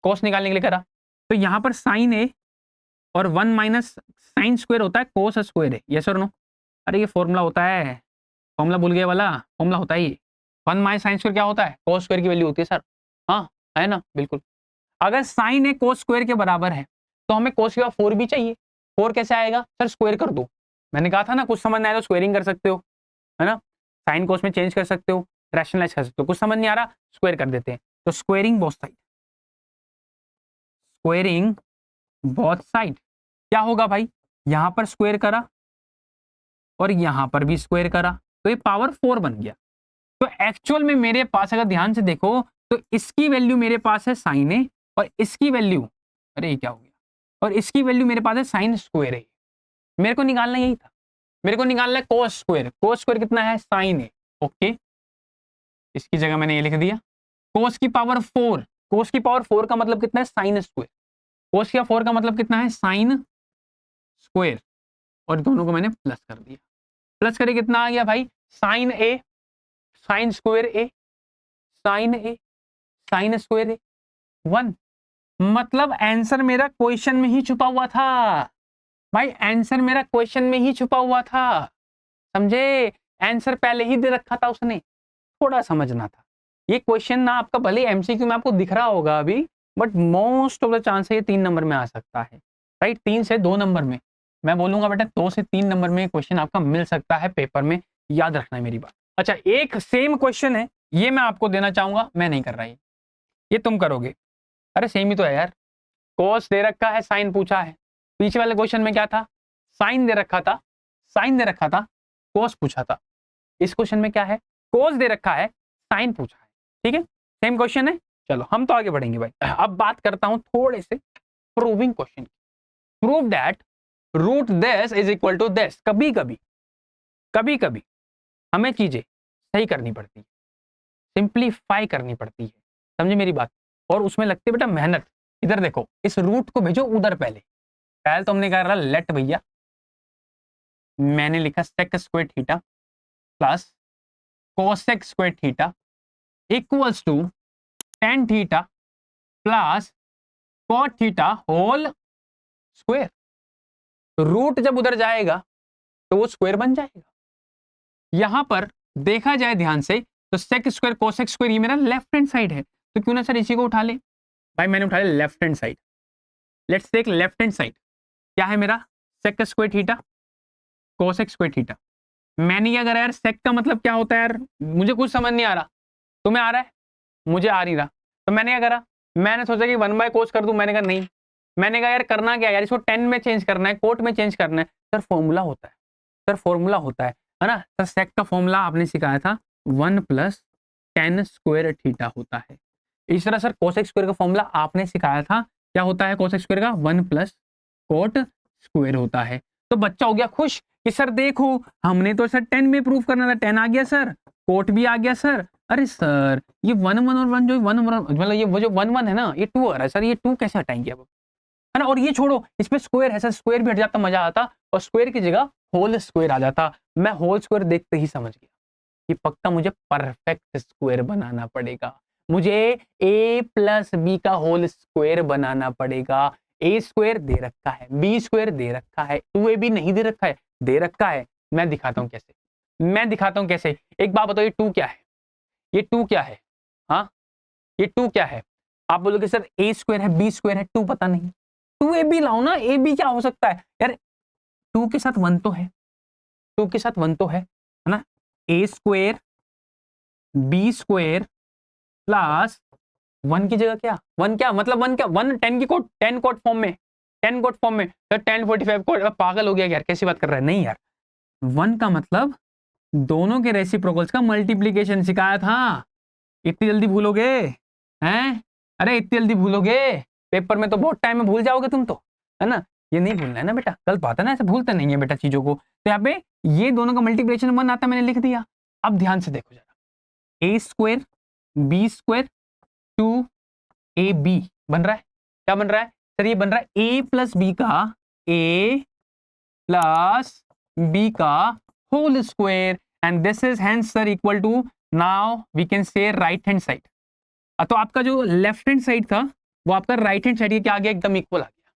कोस निकालने के लिए करा। तो यहां पर साइन ए और 1 माइनस साइन स्क्वायर होता है कोस स्क्वायर ए, यस और नो। अरे ये फॉर्मूला होता है, फॉर्मूला भूल गए वाला, फॉर्मूला होता है ये। 1 माइनस साइन स्क्वायर क्या होता है, कोस स्क्वायर की वैल्यू होती है सर, हाँ है ना, बिल्कुल। अगर साइन ए कोस स्क्वायर के बराबर है तो हमें कोस के बाद 4 भी चाहिए। 4 कैसे आएगा सर, स्क्वायर कर दो। मैंने कहा था ना, कुछ समझ नहीं आया तो स्क्वायरिंग कर सकते हो, है ना, साइन कोस में चेंज कर सकते हो, रैशनलाइज कर सकते हो। कुछ समझ नहीं आ रहा, स्क्वायर कर देते हैं। तो squaring both side, squaring both side क्या होगा भाई, यहां पर स्क्वायर करा और यहां पर भी स्क्वायर करा, तो ये पावर 4 बन गया। तो एक्चुअल में मेरे पास अगर ध्यान से देखो तो इसकी वैल्यू मेरे पास है साइन ए, और इसकी वैल्यू, अरे ये क्या हो गया, और इसकी वैल्यू मेरे पास है साइन स्क्वायर ए। मेरे को निकालना यही था, मेरे को निकालना है कोस स्क्वायर। कोस स्क्वायर कितना है, साइन ए, ओके, इसकी जगह मैंने ये लिख दिया। कोस की पावर 4, कोस की पावर 4 का मतलब कितना है, साइन स्क्वायर। कोस की 4 का मतलब कितना है, साइन स्क्वायर, और दोनों को मैंने प्लस कर दिया। प्लस करे कितना आ गया भाई, साइन ए साइन स्क्वायर ए, साइन ए साइन स्क्वायर ए 1। मतलब आंसर मेरा क्वेश्चन में ही छुपा हुआ था भाई, आंसर मेरा क्वेश्चन में ही छुपा हुआ था, समझे। आंसर पहले ही दे रखा था उसने, थोड़ा समझना था। ये क्वेश्चन ना आपका भले एमसीक्यू में आपको दिख रहा होगा अभी, but most of the chance है ये 3 नंबर में आ सकता है, राइट। 3 से 2 नंबर में, मैं बोलूंगा बेटा 2 से 3 नंबर में क्वेश्चन आपका मिल सकता है पेपर में, याद रखना है मेरी बात। अच्छा, एक सेम क्वेश्चन है, ये मैं आपको देना चाहूंगा, मैं नहीं कर रहा ये तुम करोगे। अरे सेम ही तो है यार, कोस दे रखा है, साइन पूछा है। पीछे वाले क्वेश्चन में क्या था, साइन दे रखा था, साइन दे रखा था, कोस पूछा था। इस क्वेश्चन में क्या है, कोस दे रखा है, साइन पूछा है, ठीक है, सेम क्वेश्चन है। चलो हम तो आगे बढ़ेंगे भाई। अब बात करता हूं थोड़े से proving question. Prove that root this is equal to this. कभी कभी हमें चीजें सही करनी पड़ती है, सिंप्लीफाई करनी पड़ती है, समझे मेरी बात, और उसमें लगती है बेटा मेहनत। इधर देखो, इस रूट को भेजो उधर, पहले तो हमने कहा रहा लेट भैया, मैंने लिखा sec square theta plus cosec square theta equals to tan theta plus cot theta whole square. Root जब उधर जाएगा तो वो स्क्वायर बन जाएगा। यहां पर देखा जाए ध्यान से तो सेक स्क्वायर कोसेक स्क्वायर ये मेरा लेफ्ट हैंड साइड है, तो क्यों ना सर इसी को उठा ले। भाई मैंने उठा लिया left hand side, let's take left hand side. क्या है मेरा, sec square theta cosec square theta. मैंने क्या करा यार, सेक का मतलब क्या होता है यार, मुझे कुछ समझ नहीं आ रहा, तुम्हें आ रहा है, मुझे आ नहीं रहा। तो मैंने क्या करा, मैंने सोचा कि 1 बाय कोस कर दूं। मैंने कहा नहीं, मैंने कहा यार करना क्या यार, इसको 10 में चेंज करना है, कोट में चेंज करना है। सर फॉर्मूला होता है, सर फॉर्मूला होता है ना सर। सेक का फॉर्मूला आपने सिखाया था 1 प्लस टेन स्क्वायर थीटा होता है। इस तरह सर कोसेक स्क्वायर का फॉर्मूला आपने सिखाया था, क्या होता है कोसेक स्क्वायर का, 1 प्लस कोट स्क्वायर होता है। तो बच्चा हो गया खुश कि सर देखो हमने तो सर 10 में प्रूफ करना था, 10 आ गया सर, कोट भी आ गया सर। अरे सर ये 1 1 और 1 जो 1 मतलब ये वो जो 1 1 है ना, ये 2 आ रहा है सर, ये 2 कैसे हटाएंगे अब, है ना। और ये छोड़ो, इसमें स्क्वायर है सर, स्क्वायर भी हट जाता मजा आता, और स्क्वायर की जगह होल स्क्वायर आ जाता। मैं होल स्क्वायर देखते ही समझ गया, कि पक्का मुझे परफेक्ट स्क्वायर बनाना पड़ेगा, मुझे a प्लस बी का होल स्क्वायर बनाना पड़ेगा। ए स्क्वायर दे रखा है, बी स्क्वायर दे रखा है, 2ab नहीं दे रखा है, दे रखा है। मैं दिखाता हूं कैसे, मैं दिखाता हूं कैसे। एक बात बताओ, ये 2 क्या है, ये 2 क्या है, हाँ ये 2 क्या है। आप बोलोगे सर ए स्क्वायर है, बी स्क्वायर है, 2 पता नहीं, 2ab लाओ ना। ए बी क्या हो सकता है यार, 2 के साथ 1 तो है, 2 के साथ 1 तो है ना। ए स्क्वायर बी स्क्वायर प्लस 1 की जगह क्या 1, क्या मतलब 1 क्या 1 10 की कोट 10 कोट फॉर्म में, 10 कोट फॉर्म में, तो 10 45 कोट। पागल हो गया यार, कैसी बात कर रहा है। नहीं यार, 1 का मतलब दोनों के रेसिप्रोकल्स का मल्टीप्लीकेशन सिखाया था। इतनी जल्दी भूलोगे हैं? अरे इतनी जल्दी भूलोगे, पेपर में तो बहुत टाइम में भूल जाओगे तुम तो, है ना। ये नहीं भूलना है ना बेटा, गलत बात है ना, ऐसे भूलते नहीं है बेटा चीजों को। तो यहाँ पे ये दोनों का मल्टीप्लीकेशन 1 आता, मैंने लिख दिया। अब ध्यान से देखो जरा, ए स्क्वायर बी स्क्वायर 2ab बन रहा है, क्या बन रहा है सर, ये बन रहा है a प्लस बी का, a प्लस बी का whole square, and this is hence sir equal to, now we can say right hand side. तो आपका जो लेफ्ट हैंड साइड था वो आपका राइट हैंड साइड के क्या आ गया, एकदम इक्वल आ गया,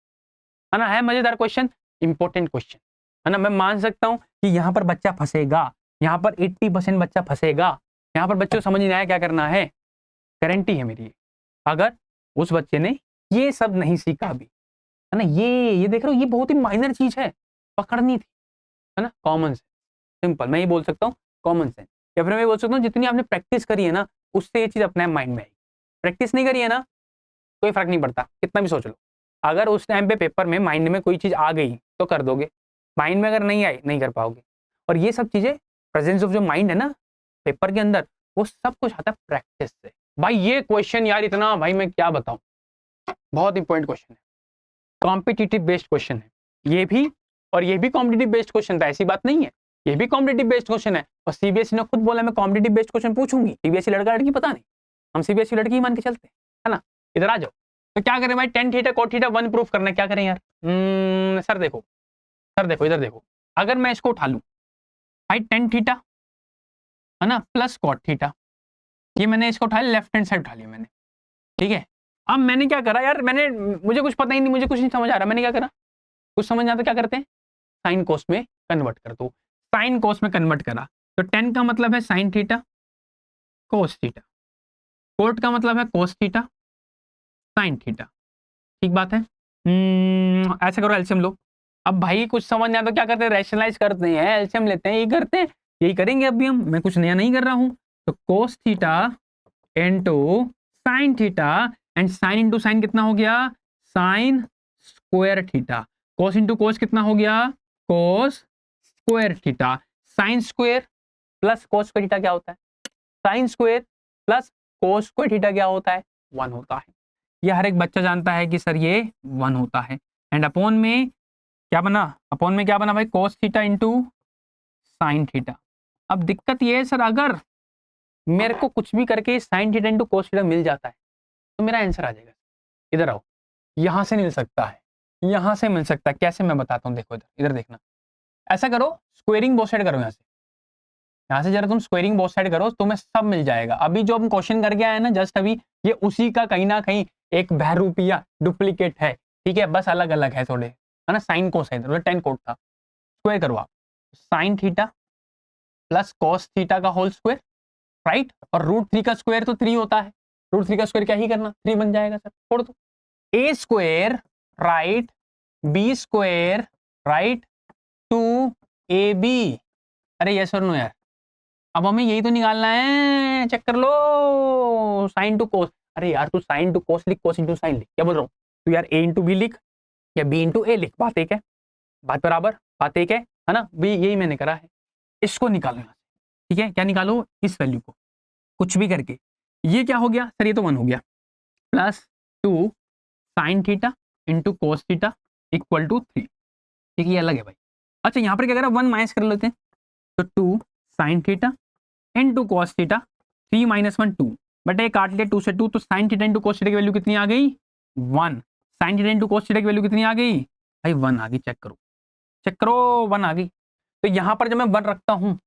है ना। है मजेदार क्वेश्चन, इंपॉर्टेंट क्वेश्चन, है ना। मैं मान सकता हूं कि यहाँ पर बच्चा फंसेगा, यहाँ पर 80% बच्चा फंसेगा, यहाँ पर बच्चों को समझ नहीं आया क्या करना है। गारंटी है मेरी, अगर उस बच्चे ने ये सब नहीं सीखा अभी, है ना, ये देख रहे हो, ये बहुत ही माइनर चीज है, पकड़नी थी, है ना। कॉमन सेंस, सिंपल, मैं ये बोल सकता हूँ कॉमन सेंस, या फिर मैं बोल सकता हूँ जितनी आपने प्रैक्टिस करी है ना, उससे ये चीज अपने माइंड में आई। प्रैक्टिस नहीं करी है ना, कोई फर्क नहीं पड़ता, कितना भी सोच लो। अगर उस टाइम पे पेपर में माइंड में कोई चीज आ गई तो कर दोगे, माइंड में अगर नहीं आई नहीं कर पाओगे। और ये सब चीजें, प्रेजेंस ऑफ जो माइंड है ना पेपर के अंदर, वो सब कुछ आता है प्रैक्टिस से। भाई ये क्वेश्चन यार इतना, भाई मैं क्या बताऊं, बहुत इंपॉर्टेंट क्वेश्चन है, कॉम्पिटिटिव बेस्ड क्वेश्चन है ये भी, और ये भी कॉम्पिटिटिव बेस्ड क्वेश्चन था, ऐसी बात नहीं है, ये भी कॉम्पिटिटिव बेस्ड क्वेश्चन है। और सीबीएसई ने खुद बोला मैं कॉम्पिटिटिव बेस्ड क्वेश्चन पूछूंगी। सीबीएसई लड़का लड़की पता नहीं, हम सीबीएसई लड़की ही मान के चलते है ना। इधर आ जाओ, तो क्या करें भाई, tan theta cot theta 1 proof करना है, क्या करें यार। सर देखो, सर देखो, इधर देखो, अगर मैं इसको उठा लूं भाई टेन थीटा, है ना, प्लस कॉट थीटा, ये मैंने इसको उठाया, लेफ्ट हैंड साइड उठा लिया मैंने, ठीक है। अब मैंने क्या करा यार, मैंने, मुझे कुछ पता ही नहीं, मुझे कुछ नहीं समझ आ रहा, मैंने क्या करा, कुछ समझ आता क्या करते हैं, साइन कोस में कन्वर्ट कर दो। साइन कोस में कन्वर्ट करा तो 10 का मतलब है sine theta cos theta, cot का मतलब है कोस थीटा साइन थीटा, ठीक बात है। ऐसे करो, एलसीएम लो। अब भाई कुछ समझ नहीं आता तो क्या करते हैं, रैशनलाइज करते हैं, एलसीएम लेते हैं, यही करते हैं, यही करेंगे अभी हम, मैं कुछ नया नहीं कर रहा हूं। तो cos theta into sine theta, and sine into sine कितना हो गया, साइन स्क्वायर थीटा, कोस इंटू कोस कितना हो गया, कोस square theta. Sine square plus cos square theta क्या होता है, sine square plus cos square theta क्या होता है, 1 होता है। ये हर एक बच्चा जानता है कि सर ये 1 होता है। एंड अपॉन में क्या बना, अपॉन में क्या बना भाई, कोस थीटा इंटू साइन थीटा। अब दिक्कत ये है सर, अगर मेरे को कुछ भी करके sine theta into cos theta मिल जाता है तो मेरा आंसर आ जाएगा। इधर आओ, यहां से मिल सकता है, यहां से मिल सकता है, कैसे मैं बताता हूँ, देखो इधर, इधर देखना, ऐसा करो, स्क्वेयरिंग बोथ साइड करो, यहाँ से जरा तुम स्क्वेयरिंग बोथ साइड करो, तुम्हें सब मिल जाएगा। अभी जो हम क्वेश्चन करके आए ना जस्ट अभी, ये उसी का कहीं ना कहीं एक बहरूपिया डुप्लीकेट है, ठीक है, बस अलग अलग है थोड़े, है ना। साइन कोस है, 10 कोट था, स्क्वायर करो आप, sine theta plus cos theta का होल स्क्वायर, राइट, और √3 का स्क्वायर तो 3 होता है, √3 का स्क्वायर क्या ही करना, 3 बन जाएगा सर, छोड़ दो। A square right, B square right, 2ab, अरे यस और नो यार, अब हमें यही तो निकालना है, चेक कर लो, साइन टू कोस। अरे यार तू साइन टू कोस लिख, कोस इंटू साइन लिख, क्या बोल रहा हूँ तू यार, ए इंटू बी लिख या बी इंटू ए लिख, बात एक है, बात बराबर, बात एक है ना। भी यही मैंने करा है, इसको निकालो, ठीक है, क्या निकालो, इस वैल्यू को कुछ भी करके। ये क्या हो गया सर, ये तो 1 हो गया, plus 2 sine theta into cos theta equal to 3, ठीक है, ये अलग है भाई। अच्छा यहाँ पर क्या करा, 1 माइनस कर लेते हैं, तो 2 sine theta into cos theta, 3 - 1 2, but ये काट लिया 2 से 2, तो sign theta into cos theta की वैल्यू कितनी आ गई, 1। Sign theta into cos theta की वैल्यू कितनी आ गई भाई, 1 आ गई, चेक करो, चेक करो, 1 आ गई। तो यहाँ पर जब मैं 1 रखता हूँ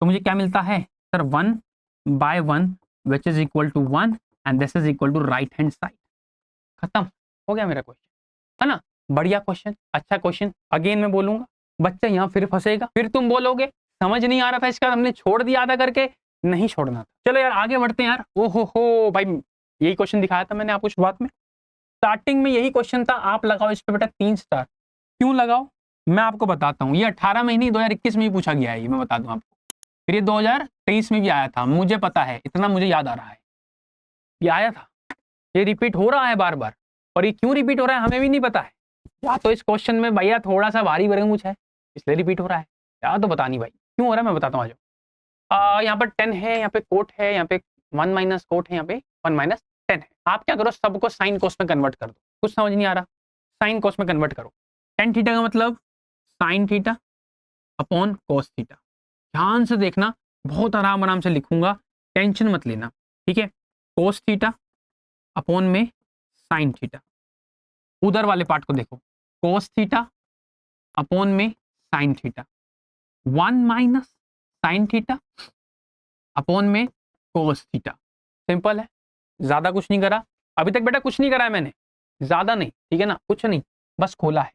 तो मुझे क्या मिलता है, sir 1/1 which is equal to 1 and this is equal to right hand side. खत्म हो गया मेरा क्वेश्चन, है ना। बढ़िया क्वेश्चन, अच्छा क्वेश्चन। अगेन मैं बोलूंगा, बच्चा यहाँ फिर फंसेगा, फिर तुम बोलोगे समझ नहीं आ रहा था इसका, हमने छोड़ दिया था करके। नहीं छोड़ना था। चलो यार आगे बढ़ते हैं यार। ओहो हो भाई, यही क्वेश्चन दिखाया था मैंने आपको शुरुआत में, स्टार्टिंग में यही क्वेश्चन था। आप लगाओ इस पे बेटा 3 स्टार। क्यों लगाओ मैं आपको बताता हूँ। ये 18 में ही नहीं 2021 में ही पूछा गया है, ये मैं बता दूं आपको। फिर ये 2023 में भी आया था, मुझे पता है, इतना मुझे याद आ रहा है, ये आया था। ये रिपीट हो रहा है बार बार, और ये क्यों रिपीट हो रहा है हमें भी नहीं पता है। या तो इस क्वेश्चन में भैया थोड़ा सा भारी भरकम है इसलिए रिपीट हो रहा है, या तो पता नहीं भाई क्यों हो रहा है। मैं बताता हूँ आज। यहाँ पर 10 है, यहाँ पे कोट है, यहाँ पे 1 माइनस कोट है, यहाँ पे 1 माइनस 10 है। आप क्या करो, सबको साइन कोस में कन्वर्ट कर दो। कुछ समझ नहीं आ रहा, साइन कोस में कन्वर्ट करो। टेन थीटा का मतलब sign theta upon cos theta. ध्यान से देखना, बहुत आराम आराम से लिखूंगा, टेंशन मत लेना, ठीक है। कोस थीटा अपॉन में साइन थीटा। उधर वाले पार्ट को देखो, कोस थीटा अपॉन में sine theta, 1 minus sine theta upon में कोस थीटा। सिंपल है, ज्यादा कुछ नहीं करा अभी तक बेटा, कुछ नहीं करा है मैंने, ज्यादा नहीं, ठीक है ना, कुछ नहीं, बस खोला है,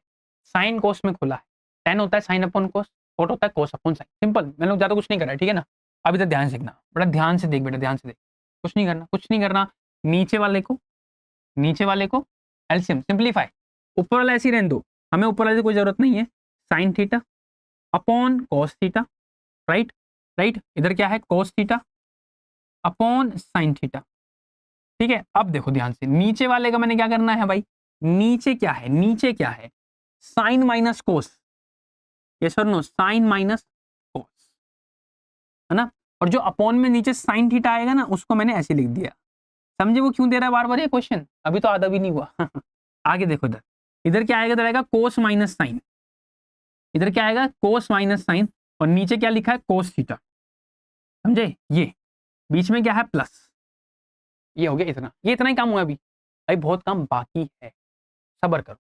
साइन कोस में खोला है। 10 होता है साइन अपॉन कोस, कोट होता है कोस अपॉन साइन, सिंपल। मैंने लोग ज्यादा कुछ नहीं करा है, ठीक है ना। अभी तक ध्यान से देखना बेटा, ध्यान से देख बेटा, ध्यान से देख, कुछ नहीं करना, कुछ नहीं करना। नीचे वाले को एलसीएम सिंप्लीफाई, ऊपर वाला ऐसे ही रहने दो, हमें ऊपर वाले की कोई जरूरत नहीं है। Sine theta upon cos theta, right right, इधर क्या है cos theta upon sine theta, ठीक है। अब देखो ध्यान से, नीचे वाले का मैंने क्या करना है भाई, नीचे क्या है, नीचे क्या है, साइन माइनस कोस, यस और नो, साइन माइनस कोस, है ना। और जो अपॉन में नीचे साइन थीटा आएगा ना, उसको मैंने ऐसे लिख दिया। समझे वो क्यों दे रहा है बार बार ये क्वेश्चन, अभी तो आधा भी नहीं हुआ। आगे देखो, इधर इधर क्या आएगा, इधर आएगा कोस माइनस साइन, इधर क्या आएगा कोस माइनस साइन, और नीचे क्या लिखा है कोस थीटा, समझे। ये बीच में क्या है प्लस, ये हो गया इतना, ये इतना ही काम हुआ अभी भाई, बहुत काम बाकी है, सब्र करो।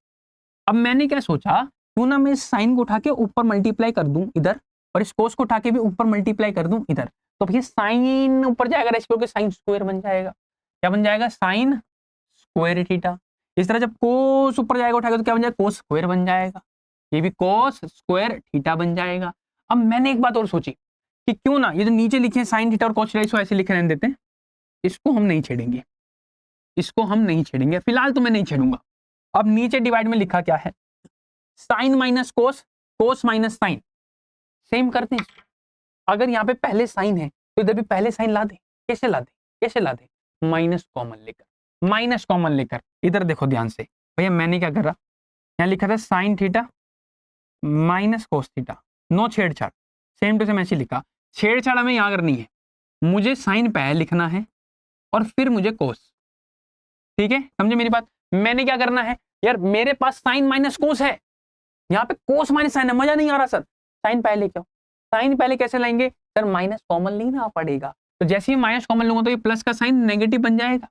अब मैंने क्या सोचा, क्यों ना मैं इस साइन को उठा के ऊपर मल्टीप्लाई कर दूं इधर, और इस कोस को उठा के भी ऊपर मल्टीप्लाई कर दूं इधर, तो भैया साइन ऊपर जाएगा, रेशियो के साइन स्क्वायर बन जाएगा। क्या बन जाएगा, साइन स्क्वायर थीटा। इस तरह जब कोस ऊपर जाएगा उठाएगा तो क्या बन जाएगा, कोस स्क्वायर बन जाएगा, ये भी कोस स्क्वायर थीटा बन जाएगा। अब मैंने एक बात और सोची कि क्यों ना ये जो नीचे लिखे हैं साइन थीटा और कोस थीटा, इसको ऐसे लिखे रहने देते हैं, इसको हम नहीं छेड़ेंगे, इसको हम नहीं छेड़ेंगे फिलहाल, तो मैं नहीं छेड़ूंगा। अब नीचे डिवाइड में लिखा क्या है, sine minus cos, cos minus sine, same करते हैं। अगर यहाँ पे पहले साइन है तो इधर भी पहले साइन ला दे। कैसे ला दे, कैसे ला दे, माइनस कॉमन लेकर, माइनस कॉमन लेकर। इधर देखो ध्यान से भैया, मैंने क्या करा, यहाँ लिखा था sine theta minus cos theta, no छेड़छाड़, सेम टू सेम ऐसे लिखा। छेड़छाड़ हमें यहाँ करनी है, मुझे साइन पहले लिखना है और फिर मुझे कोस, ठीक है, समझे मेरी बात। मैंने क्या करना है यार, मेरे पास साइन माइनस कोस है, यहाँ पे कोस माइनस साइन है, मजा नहीं आ रहा सर, साइन पहले क्यों, साइन पहले कैसे लाएंगे सर, माइनस कॉमन लेना पड़ेगा। तो जैसे ही माइनस कॉमन लूंगा तो ये प्लस का साइन नेगेटिव बन जाएगा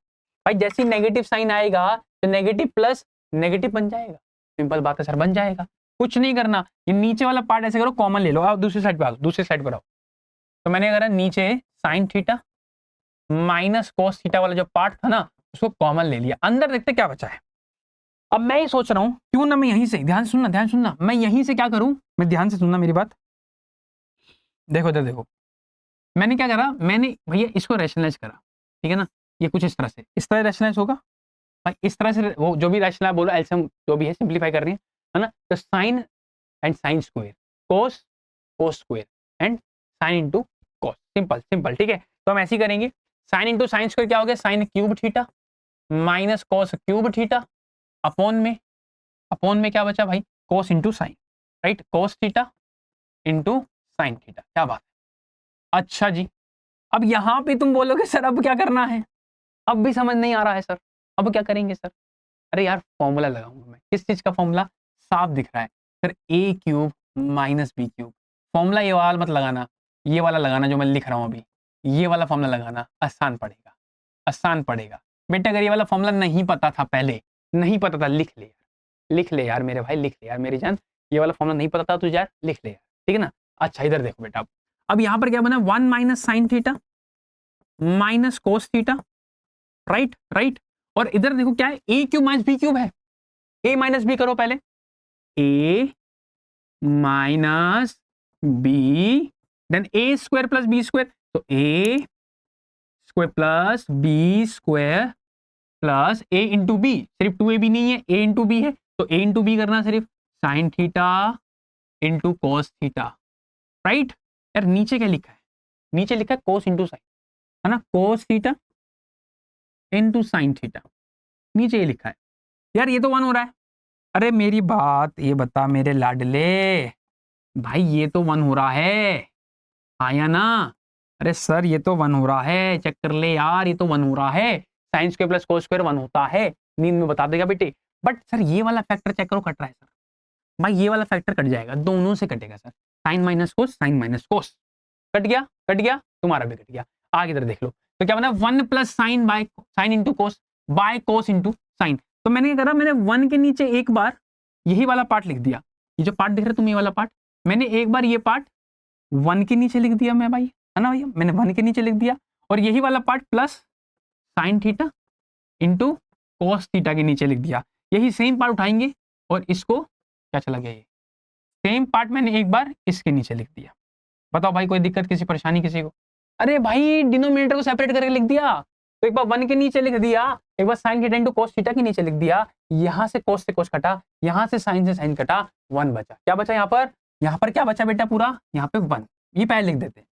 भाई, जैसे ही नेगेटिव साइन आएगा तो नेगेटिव प्लस नेगेटिव बन जाएगा, सिंपल बात है सर, बन जाएगा। कुछ नहीं करना, ये नीचे वाला पार्ट ऐसे करो, कॉमन ले लो, आओ दूसरी साइड पे आओ, दूसरी साइड पर आओ। तो मैंने करा नीचे sign theta minus cos theta वाला जो पार्ट था ना, उसको कॉमन ले लिया, अंदर देखते क्या बचा है। अब मैं ये सोच रहा हूं क्यों ना मैं यहीं से, ध्यान सुनना, ध्यान सुनना, मैं यहीं से क्या करूं, मैं ध्यान से सुनना मेरी बात, देखो इधर देखो, मैंने क्या करा, मैंने भैया इसको रैशनलाइज करा, ठीक है ना, ये कुछ इस तरह से, इस तरह रैशनलाइज होगा भाई, इस तरह से वो जो भी रैशनल बोलो, एलसीएम जो भी है सिंप्लीफाई कर रही है ना। तो sine and sine square, cos cos square and sine into cos, simple simple, ठीक है। तो हम ऐसे ही करेंगे, साइन इंटू साइन स्क्वायर क्या हो गया, sine cube theta minus cos cube theta upon में क्या बचा भाई, cos into sine, right, cos theta into sine theta, क्या बात है। अच्छा जी, अब यहां पे तुम बोलोगे सर अब क्या करना है, अब भी समझ नहीं आ रहा है सर, अब क्या करेंगे सर। अरे यार फॉर्मूला लगाऊंगा मैं, किस चीज का फॉर्मूला, साफ दिख रहा है sir, A cube minus B cube. Formula ये वाला मत लगाना, ये वाला लगाना जो मैं लिख रहा हूं अभी, ये वाला फॉर्मूला लगाना, आसान पड़ेगा, आसान पड़ेगा बेटा। अगर ये वाला फॉर्मूला नहीं पता था, पहले नहीं पता था, लिख ले यार, लिख ले यार मेरे भाई, लिख ले यार मेरी जान, ये वाला फॉर्मूला नहीं पता था तुझे यार, लिख ले यार, ठीक है ना। अच्छा इधर देखो बेटा, अब यहां पर क्या बना, 1 minus sine theta minus cos theta, right right. और इधर देखो क्या है, A cube minus B cube है, ए माइनस बी करो पहले, A minus B then A square plus B square, तो A square plus B square plus A into B, सिर्फ 2ab नहीं है, ए इंटू बी है, तो ए इंटू बी करना सिर्फ, sign theta into cos theta, right. यार नीचे क्या लिखा है, नीचे लिखा है कोस इंटू साइन, है ना, कोस थीटा इंटू साइन थीटा, नीचे ये लिखा है। यार ये तो 1 हो रहा है, अरे मेरी बात ये बता मेरे लाडले भाई, ये तो 1 हो रहा है, आया ना, अरे सर ये तो 1 हो रहा है, चेक कर ले यार, ये तो 1 हो रहा है, sine square plus cos square 1 होता है, नींद में बता देगा बेटे। बट सर ये वाला फैक्टर चेक करो, कट रहा है सर, भाई ये वाला फैक्टर कट जाएगा, दोनों से कटेगा sir, sine minus cos cut गया, कट गया, तुम्हारा भी कट गया। आगे इधर देख लो, तो क्या बना, 1 plus sign by sine into cos by cos into sign. तो मैंने क्या करा, मैंने 1 के नीचे एक बार यही वाला पार्ट लिख दिया, ये जो पार्ट दिख रहा है तुम्हें, ये वाला पार्ट, मैंने एक बार ये पार्ट 1 के नीचे लिख दिया मैं भाई, है ना भैया, मैंने 1 के नीचे लिख दिया, और यही वाला part plus sign theta into cos theta के नीचे लिख दिया। यही सेम पार्ट उठाएंगे और इसको क्या चला गया, ये सेम पार्ट मैंने एक बार इसके नीचे लिख दिया। बताओ भाई कोई दिक्कत, किसी परेशानी किसी को? अरे भाई डिनोमिनेटर को सेपरेट करके लिख दिया, तो एक बार 1 के नीचे लिख दिया, एक बार sine theta into cos theta के नीचे लिख दिया, यहां से कोस कटा, यहां से साइन कटा, 1 बचा। क्या बचा यहाँ पर क्या बचा बेटा, पूरा यहाँ पे 1, ये पहले लिख देते हैं।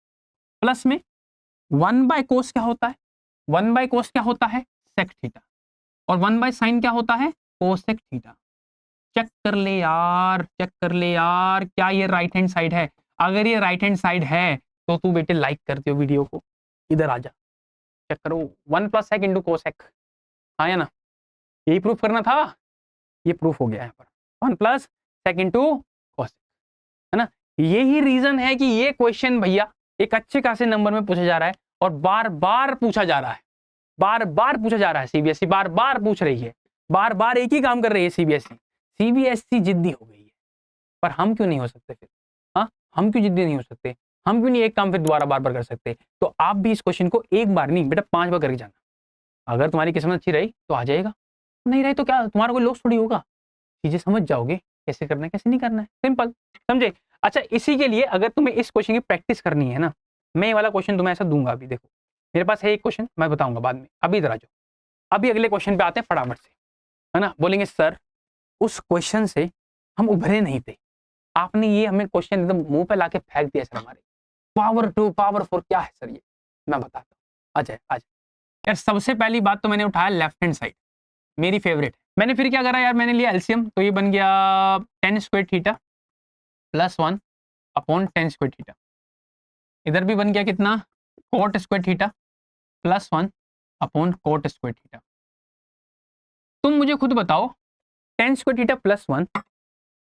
प्लस में 1 बाय कोस क्या होता है, 1 बाय कोस क्या होता है, सेक थीटा, और 1 बाय साइन क्या होता है, कोसेक थीटा। चेक कर ले यार, चेक कर ले यार, क्या ये राइट हैंड साइड है? अगर ये राइट हैंड साइड है तो तू बेटे लाइक कर दियो वीडियो को, इधर आ जा, चेक करो, 1 प्लस सेक इंटू कोसेक, आया ना, यही प्रूफ करना था, ये प्रूफ हो गया यहाँ पर, 1 प्लस सेक इंटू कोसेक, है ना। यही रीजन है कि ये क्वेश्चन भैया एक अच्छे खासे नंबर में पूछा जा रहा है, और बार बार पूछा जा रहा है, बार बार पूछा जा रहा है, सीबीएसई बार बार पूछ रही है, बार बार एक ही काम कर रही है सीबीएसई जिद्दी हो गई है। पर हम क्यों नहीं हो सकते फिर, हाँ हम क्यों जिद्दी नहीं हो सकते, हम क्यों नहीं एक काम फिर दोबारा बार बार कर सकते? तो आप भी इस क्वेश्चन को एक बार नहीं बेटा 5 बार करके जाना, अगर तुम्हारी किस्मत अच्छी रही तो आ जाएगा, नहीं रही तो क्या तुम्हारा कोई लॉस थोड़ी होगा, चीजें समझ जाओगे कैसे करना है कैसे नहीं करना है, सिंपल, समझे। अच्छा इसी के लिए अगर तुम्हें इस क्वेश्चन की प्रैक्टिस करनी है ना, मैं ये वाला क्वेश्चन तुम्हें ऐसा दूंगा, अभी देखो मेरे पास है एक क्वेश्चन, मैं बताऊंगा बाद में, अभी इधर आ जाओ, अभी अगले क्वेश्चन पे आते हैं फटाफट से, है ना। बोलेंगे सर उस क्वेश्चन से हम उभरे नहीं थे, आपने ये हमें क्वेश्चन एकदम मुंह पे लाके फेंक दिया सर, हमारे पावर 2 पावर 4 क्या है सर ये, मैं बताता हूँ, आ जाए यार। सबसे पहली बात तो मैंने उठाया लेफ्ट हैंड साइड, मेरी फेवरेट है, मैंने फिर क्या करा यार, मैंने लिया एलसीएम, तो ये बन गया tan square theta plus 1 upon tan square theta, इधर भी बन गया कितना, cot square theta plus 1 upon cot square theta. तुम मुझे खुद बताओ tan स्क्वायर थीटा प्लस 1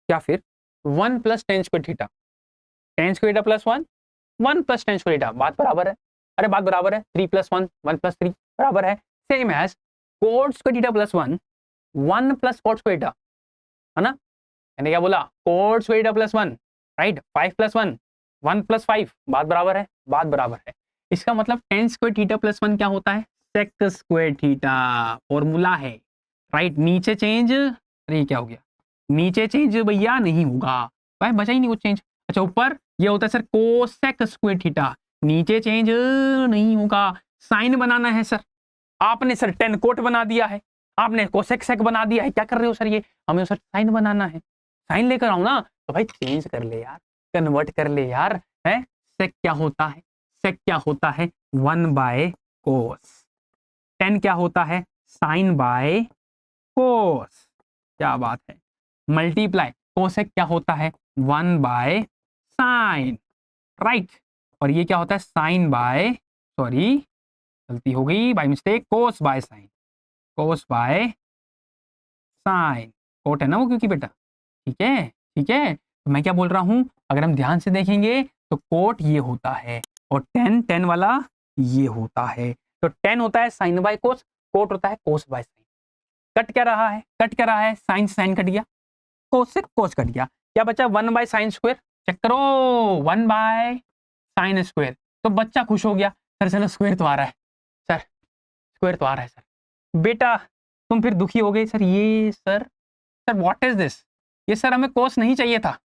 या फिर 1 plus tan square theta, tan square theta plus 1 1 plus tan square theta, बात बराबर है, अरे बात बराबर है, 3 प्लस 1 1 प्लस 3 बराबर है, same as cot square theta plus 1 1 plus cot square theta, है ना। मैंने क्या बोला, cot square theta plus 1, right, 5 plus 1 1 plus 5, बात बराबर है, बात बराबर है। इसका मतलब tan स्क्वायर थीटा प्लस 1 क्या होता है, sec स्क्वायर थीटा, फॉर्मूला है, राइट। नीचे चेंज, अरे क्या हो गया, नीचे चेंज भैया नहीं होगा भाई, बचा ही नहीं कुछ चेंज। अच्छा ऊपर ये होता है सर कोसेक स्क्वायर थीटा, नीचे चेंज नहीं होगा, साइन बनाना है सर, आपने सर tan कोट बना दिया है, आपने कोसेक सेक बना दिया है, क्या कर रहे हो सर ये, हमें सर साइन बनाना है, साइन लेकर आओ ना, तो भाई चेंज कर ले यार, कन्वर्ट कर ले यार, है सेक क्या होता है, सेक क्या होता है 1 बाय कोस, tan क्या होता है साइन बाय कोस, क्या बात है, मल्टीप्लाई कोसेक क्या होता है 1 बाय साइन, राइट, और ये क्या होता है साइन बाय, सॉरी गलती हो गई by mistake, cos by sine, cos by sine, cot है ना वो क्योंकि बेटा, ठीक है ठीक है। तो मैं क्या बोल रहा हूं, अगर हम ध्यान से देखेंगे तो कोट ये होता है और tan वाला ये होता है, तो tan होता है साइन बाय कोस, कोट होता है कोस बाय साइन। कट क्या रहा है, कट क्या रहा है, साइन साइन कट गया, कोस से कोस कट गया, क्या बचा 1 बाय साइन स्क्वायर, चेक करो 1 बाय साइन स्क्वायर, तो बच्चा खुश हो गया, सर चलो स्क्वायर तो आ रहा है, सर स्क्वायर तो आ रहा है सर। बेटा तुम फिर दुखी हो गए, सर ये सर व्हाट इज दिस, ये सर हमें कोस नहीं चाहिए था,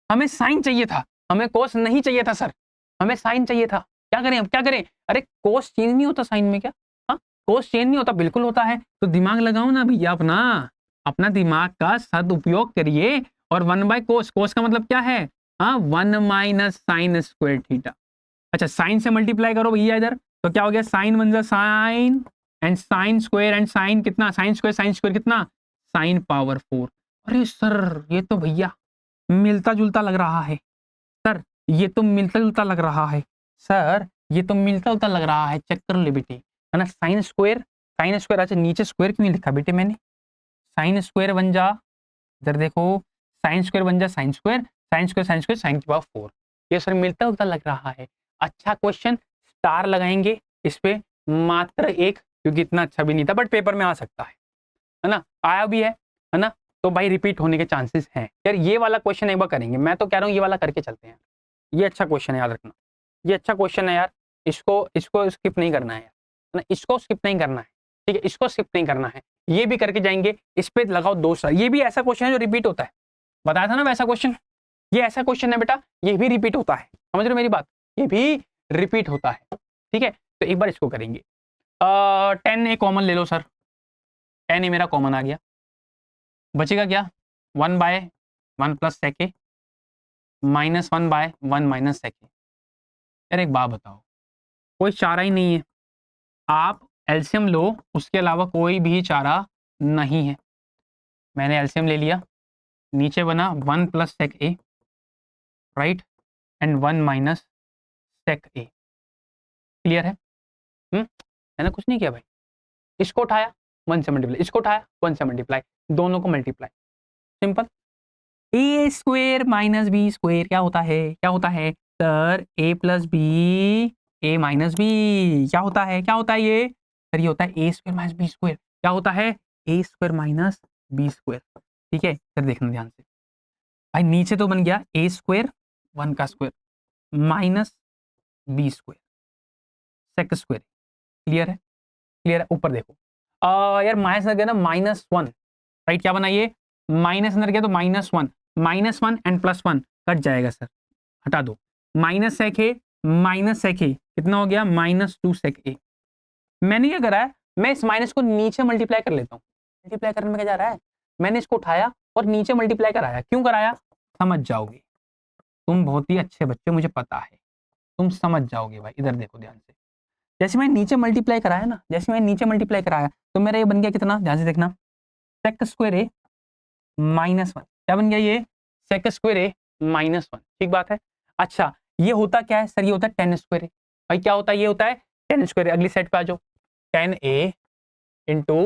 हमें साइन चाहिए था, हमें कोस नहीं चाहिए था सर, हमें साइन चाहिए था, क्या करें अब क्या करें? अरे कोस चेंज नहीं होता साइन में क्या? हाँ कोस चेंज नहीं होता, बिल्कुल होता है, तो दिमाग लगाओ ना भैया अपना, अपना दिमाग का सदुपयोग करिए। और 1/कोस, कोस का मतलब क्या है? हाँ 1 माइनस साइन स्क्वायर थीटा। अच्छा साइन से मल्टीप्लाई करो भैया इधर, तो क्या हो गया, sine 1 sine and sine square and sine कितना, साइन स्क्वायर कितना, साइन पावर 4। अरे सर ये तो भैया मिलता जुलता लग रहा है, सर ये तो मिलता जुलता लग रहा है, सर ये तो मिलता जुलता लग रहा है, चेक कर ले बेटे, है ना। साइन स्क्वायर, अच्छा नीचे स्क्वायर क्यों नहीं लिखा बेटे मैंने, साइन स्क्वायर बन जा, इधर देखो साइन स्क्वायर बन जा साइन स्क्वायर, साइन की पावर 4, ये सर मिलता जुलता लग रहा है। अच्छा क्वेश्चन, स्टार लगाएंगे इस पे मात्र एक, क्योंकि इतना अच्छा भी नहीं था बट पेपर में आ सकता है ना, आया भी है ना, तो भाई रिपीट होने के चांसेस हैं यार। ये वाला क्वेश्चन एक बार करेंगे, मैं तो कह रहा हूँ ये वाला करके चलते हैं, ये अच्छा क्वेश्चन है याद रखना, ये अच्छा क्वेश्चन है यार, इसको स्किप नहीं करना है यार, ना इसको स्किप नहीं करना है, ठीक है, इसको स्किप नहीं करना है, ये भी करके जाएंगे। इस पे लगाओ 2 स्टार, ये भी ऐसा क्वेश्चन है जो रिपीट होता है, बताया था ना वैसा क्वेश्चन, ये ऐसा क्वेश्चन है बेटा, ये भी रिपीट होता है, समझ रहे हो मेरी बात, ये भी रिपीट होता है, ठीक है। तो एक बार इसको करेंगे, 10 ए कॉमन ले लो सर, 10 ए मेरा कॉमन आ गया, बचेगा क्या, 1/1 प्लस सेक ए माइनस 1/1 माइनस सेक ए। यार एक बात बताओ, कोई चारा ही नहीं है, आप एलसीएम लो, उसके अलावा कोई भी चारा नहीं है। मैंने एलसीएम ले लिया, नीचे बना 1 plus sec A right and 1 minus sec A, clear है? मैंने कुछ नहीं किया भाई, इसको उठाया 1 से मल्टीप्लाई, इसको उठाया 1 से मल्टीप्लाई, दोनों को मल्टीप्लाई, सिंपल। ए स्क्वायर माइनस बी स्क्वायर क्या होता है, क्या होता है सर, ए प्लस बी ए माइनस बी, क्या होता है, क्या होता है ये सर, ये होता है ए स्क्वायर माइनस बी स्क्वायर, क्या होता है ए स्क्वायर माइनस बी स्क्वायर, ठीक है। फिर देखना ध्यान से भाई, नीचे तो बन गया ए स्क्वायर 1 का square minus B square sec square, clear है, क्लियर है। ऊपर देखो यार माइनस अंदर गया ना -1 राइट, क्या बना ये माइनस अंदर गया तो -1 एंड +1 कट जाएगा सर, हटा दो, माइनस सेक ए कितना हो गया -2 सेक ए। मैंने क्या करा है, मैं इस माइनस को नीचे मल्टीप्लाई कर लेता हूँ, मल्टीप्लाई करने में क्या जा रहा है, मैंने इसको उठाया और नीचे मल्टीप्लाई कराया, क्यों कराया समझ जाओगे, तुम बहुत ही अच्छे बच्चे, मुझे पता है तुम समझ जाओगे भाई। इधर देखो ध्यान से, जैसे मैंने नीचे मल्टीप्लाई कराया ना, जैसे मैंने नीचे मल्टीप्लाई कराया तो मेरा ये बन गया कितना, ध्यान से देखना, सेक स्क्वायर ए -1, क्या बन गया ये सेक स्क्वायर ए -1, ठीक बात है। अच्छा ये होता क्या है सर, ये होता है 10 स्क्वायर ए, भाई क्या होता है, ये होता है 10 स्क्वायर ए, अगली साइड पे आ जाओ, 10a इंटू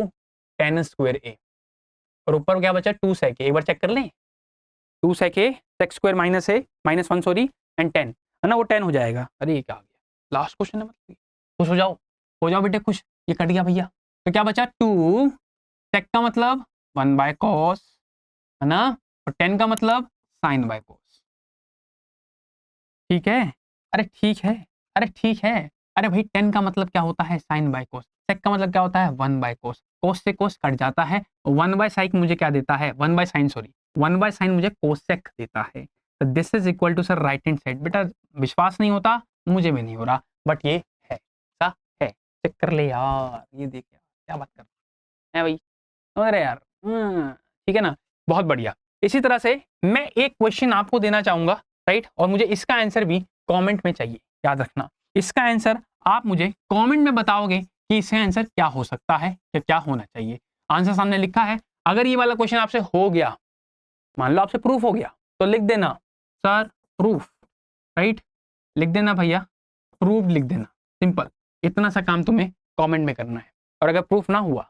10 स्क्वायर ए, और ऊपर क्या बचा 2 सेक ए, एक बार चेक कर लें, 2 सेक ए सेक स्क्वायर -1 सॉरी एंड 10 है ना, वो 10 हो जाएगा। अरे ये क्या आ गया, लास्ट क्वेश्चन है मतलब, खुश हो जाओ बेटे खुश, ये कट गया भैया, तो क्या बचा 2 सेक का मतलब 1/cos है ना, और 10 का मतलब sin/cos, ठीक है, अरे ठीक है, अरे ठीक है, अरे भाई 10 का मतलब क्या होता है sin/cos, सेक का मतलब क्या होता है 1/cos, cos से cos कट जाता है, 1/sin मुझे क्या देता है 1/sin मुझे cosec देता है, तो this is equal to sir right hand side. बेटा विश्वास नहीं होता, मुझे भी नहीं हो रहा, बट ये है, सा है, चेक कर ले यार, ये देख यार क्या बात कर रहा है भाई, समझ रहे यार, ठीक है ना, बहुत बढ़िया। इसी तरह से मैं एक क्वेश्चन आपको देना चाहूंगा राइट, और मुझे इसका आंसर भी कमेंट में चाहिए, याद रखना इसका आंसर आप मुझे कमेंट में बताओगे कि इसका आंसर क्या हो सकता है या क्या होना चाहिए। आंसर सामने लिखा है, अगर ये वाला क्वेश्चन आपसे हो गया, मान लो आपसे प्रूफ हो गया, तो लिख देना सर प्रूफ राइट, लिख देना भैया प्रूफ, लिख देना, सिंपल, इतना सा काम तुम्हें कमेंट में करना है। और अगर प्रूफ ना हुआ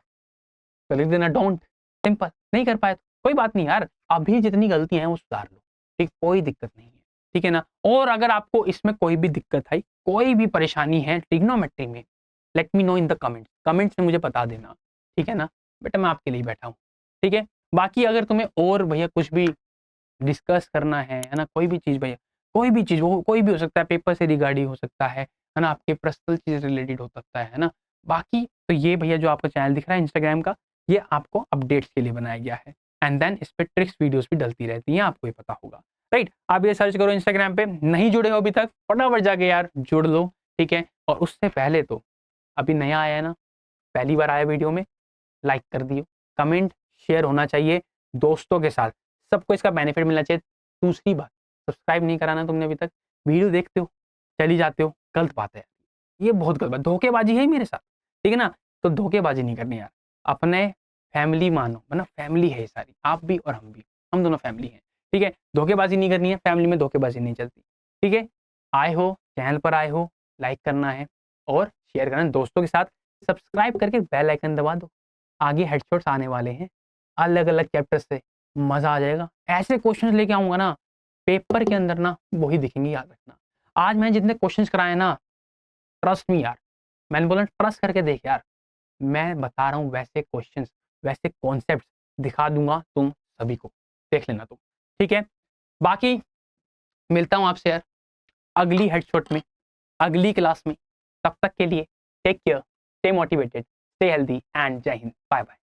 तो लिख देना डोंट, सिंपल, नहीं कर पाए तो कोई बात नहीं यार, अभी जितनी गलतियां हैं वो सुधार लो, ठीक, कोई दिक्कत नहीं है, ठीक है ना। और अगर आपको इसमें कोई भी दिक्कत आई, कोई भी परेशानी है ट्रिग्नोमेट्री में, let me know in the comments में मुझे बता देना, ठीक है ना बेटा, मैं आपके लिए बैठा हूँ, ठीक है। बाकी अगर तुम्हें और भैया कुछ भी डिस्कस करना है ना, कोई भी चीज़ भैया, कोई भी चीज़, वो कोई भी हो सकता है, पेपर से रिगार्डिंग हो सकता है ना, आपके पर्सनल चीज़ रिलेटेड हो सकता है ना। बाकी तो ये भैया जो आपका चैनल दिख रहा है इंस्टाग्राम का, ये आपको अपडेट्स के लिए बनाया गया है। एंड देन इस पे ट्रिक्स वीडियोस भी डलती रहती हैं, आपको ये पता होगा, राइट? आप ये सर्च करो इंस्टाग्राम पे, नहीं जुड़े हो अभी तक, फटाफट जाके यार जुड़ लो, ठीक है? और उससे पहले तो अभी नया आया है ना, पहली बार आया वीडियो में, लाइक कर दियो, कमेंट शेयर होना चाहिए दोस्तों के साथ, सबको इसका बेनिफिट मिलना चाहिए। दूसरी बात, सब्सक्राइब नहीं कराना तुमने अभी तक, वीडियो देखते हो चली जाते हो, गलत बात है, ये बहुत गलत बात, धोखेबाजी है मेरे साथ, ठीक है ना? तो धोखेबाजी नहीं करनी यार, अपने फैमिली मानो, मतलब फैमिली है ये सारी, आप भी और हम भी, हम दोनों फैमिली हैं, ठीक है? धोखेबाजी नहीं करनी है, फैमिली में धोखेबाजी नहीं चलती, ठीक है? आए हो चैनल पर, आए हो लाइक करना है और शेयर करना है दोस्तों के साथ, सब्सक्राइब करके बेल आइकन दबा दो, आगे हेडशॉट्स आने वाले हैं अलग अलग चैप्टर से, मजा आ जाएगा। ऐसे क्वेश्चंस लेके आऊंगा ना पेपर के अंदर ना, वही दिखेंगे, याद रखना। आज मैंने जितने क्वेश्चंस कराए ना, ट्रस्ट मी यार, मैंने बोला ट्रस्ट करके देख यार, मैं बता रहा हूँ वैसे क्वेश्चंस, वैसे कॉन्सेप्ट दिखा दूंगा तुम सभी को, देख लेना तुम, ठीक है? बाकी मिलता हूँ आपसे यार अगली हेडशॉट में, अगली क्लास में। तब तक के लिए take care, stay motivated, stay healthy and जय हिंद, बाय बाय।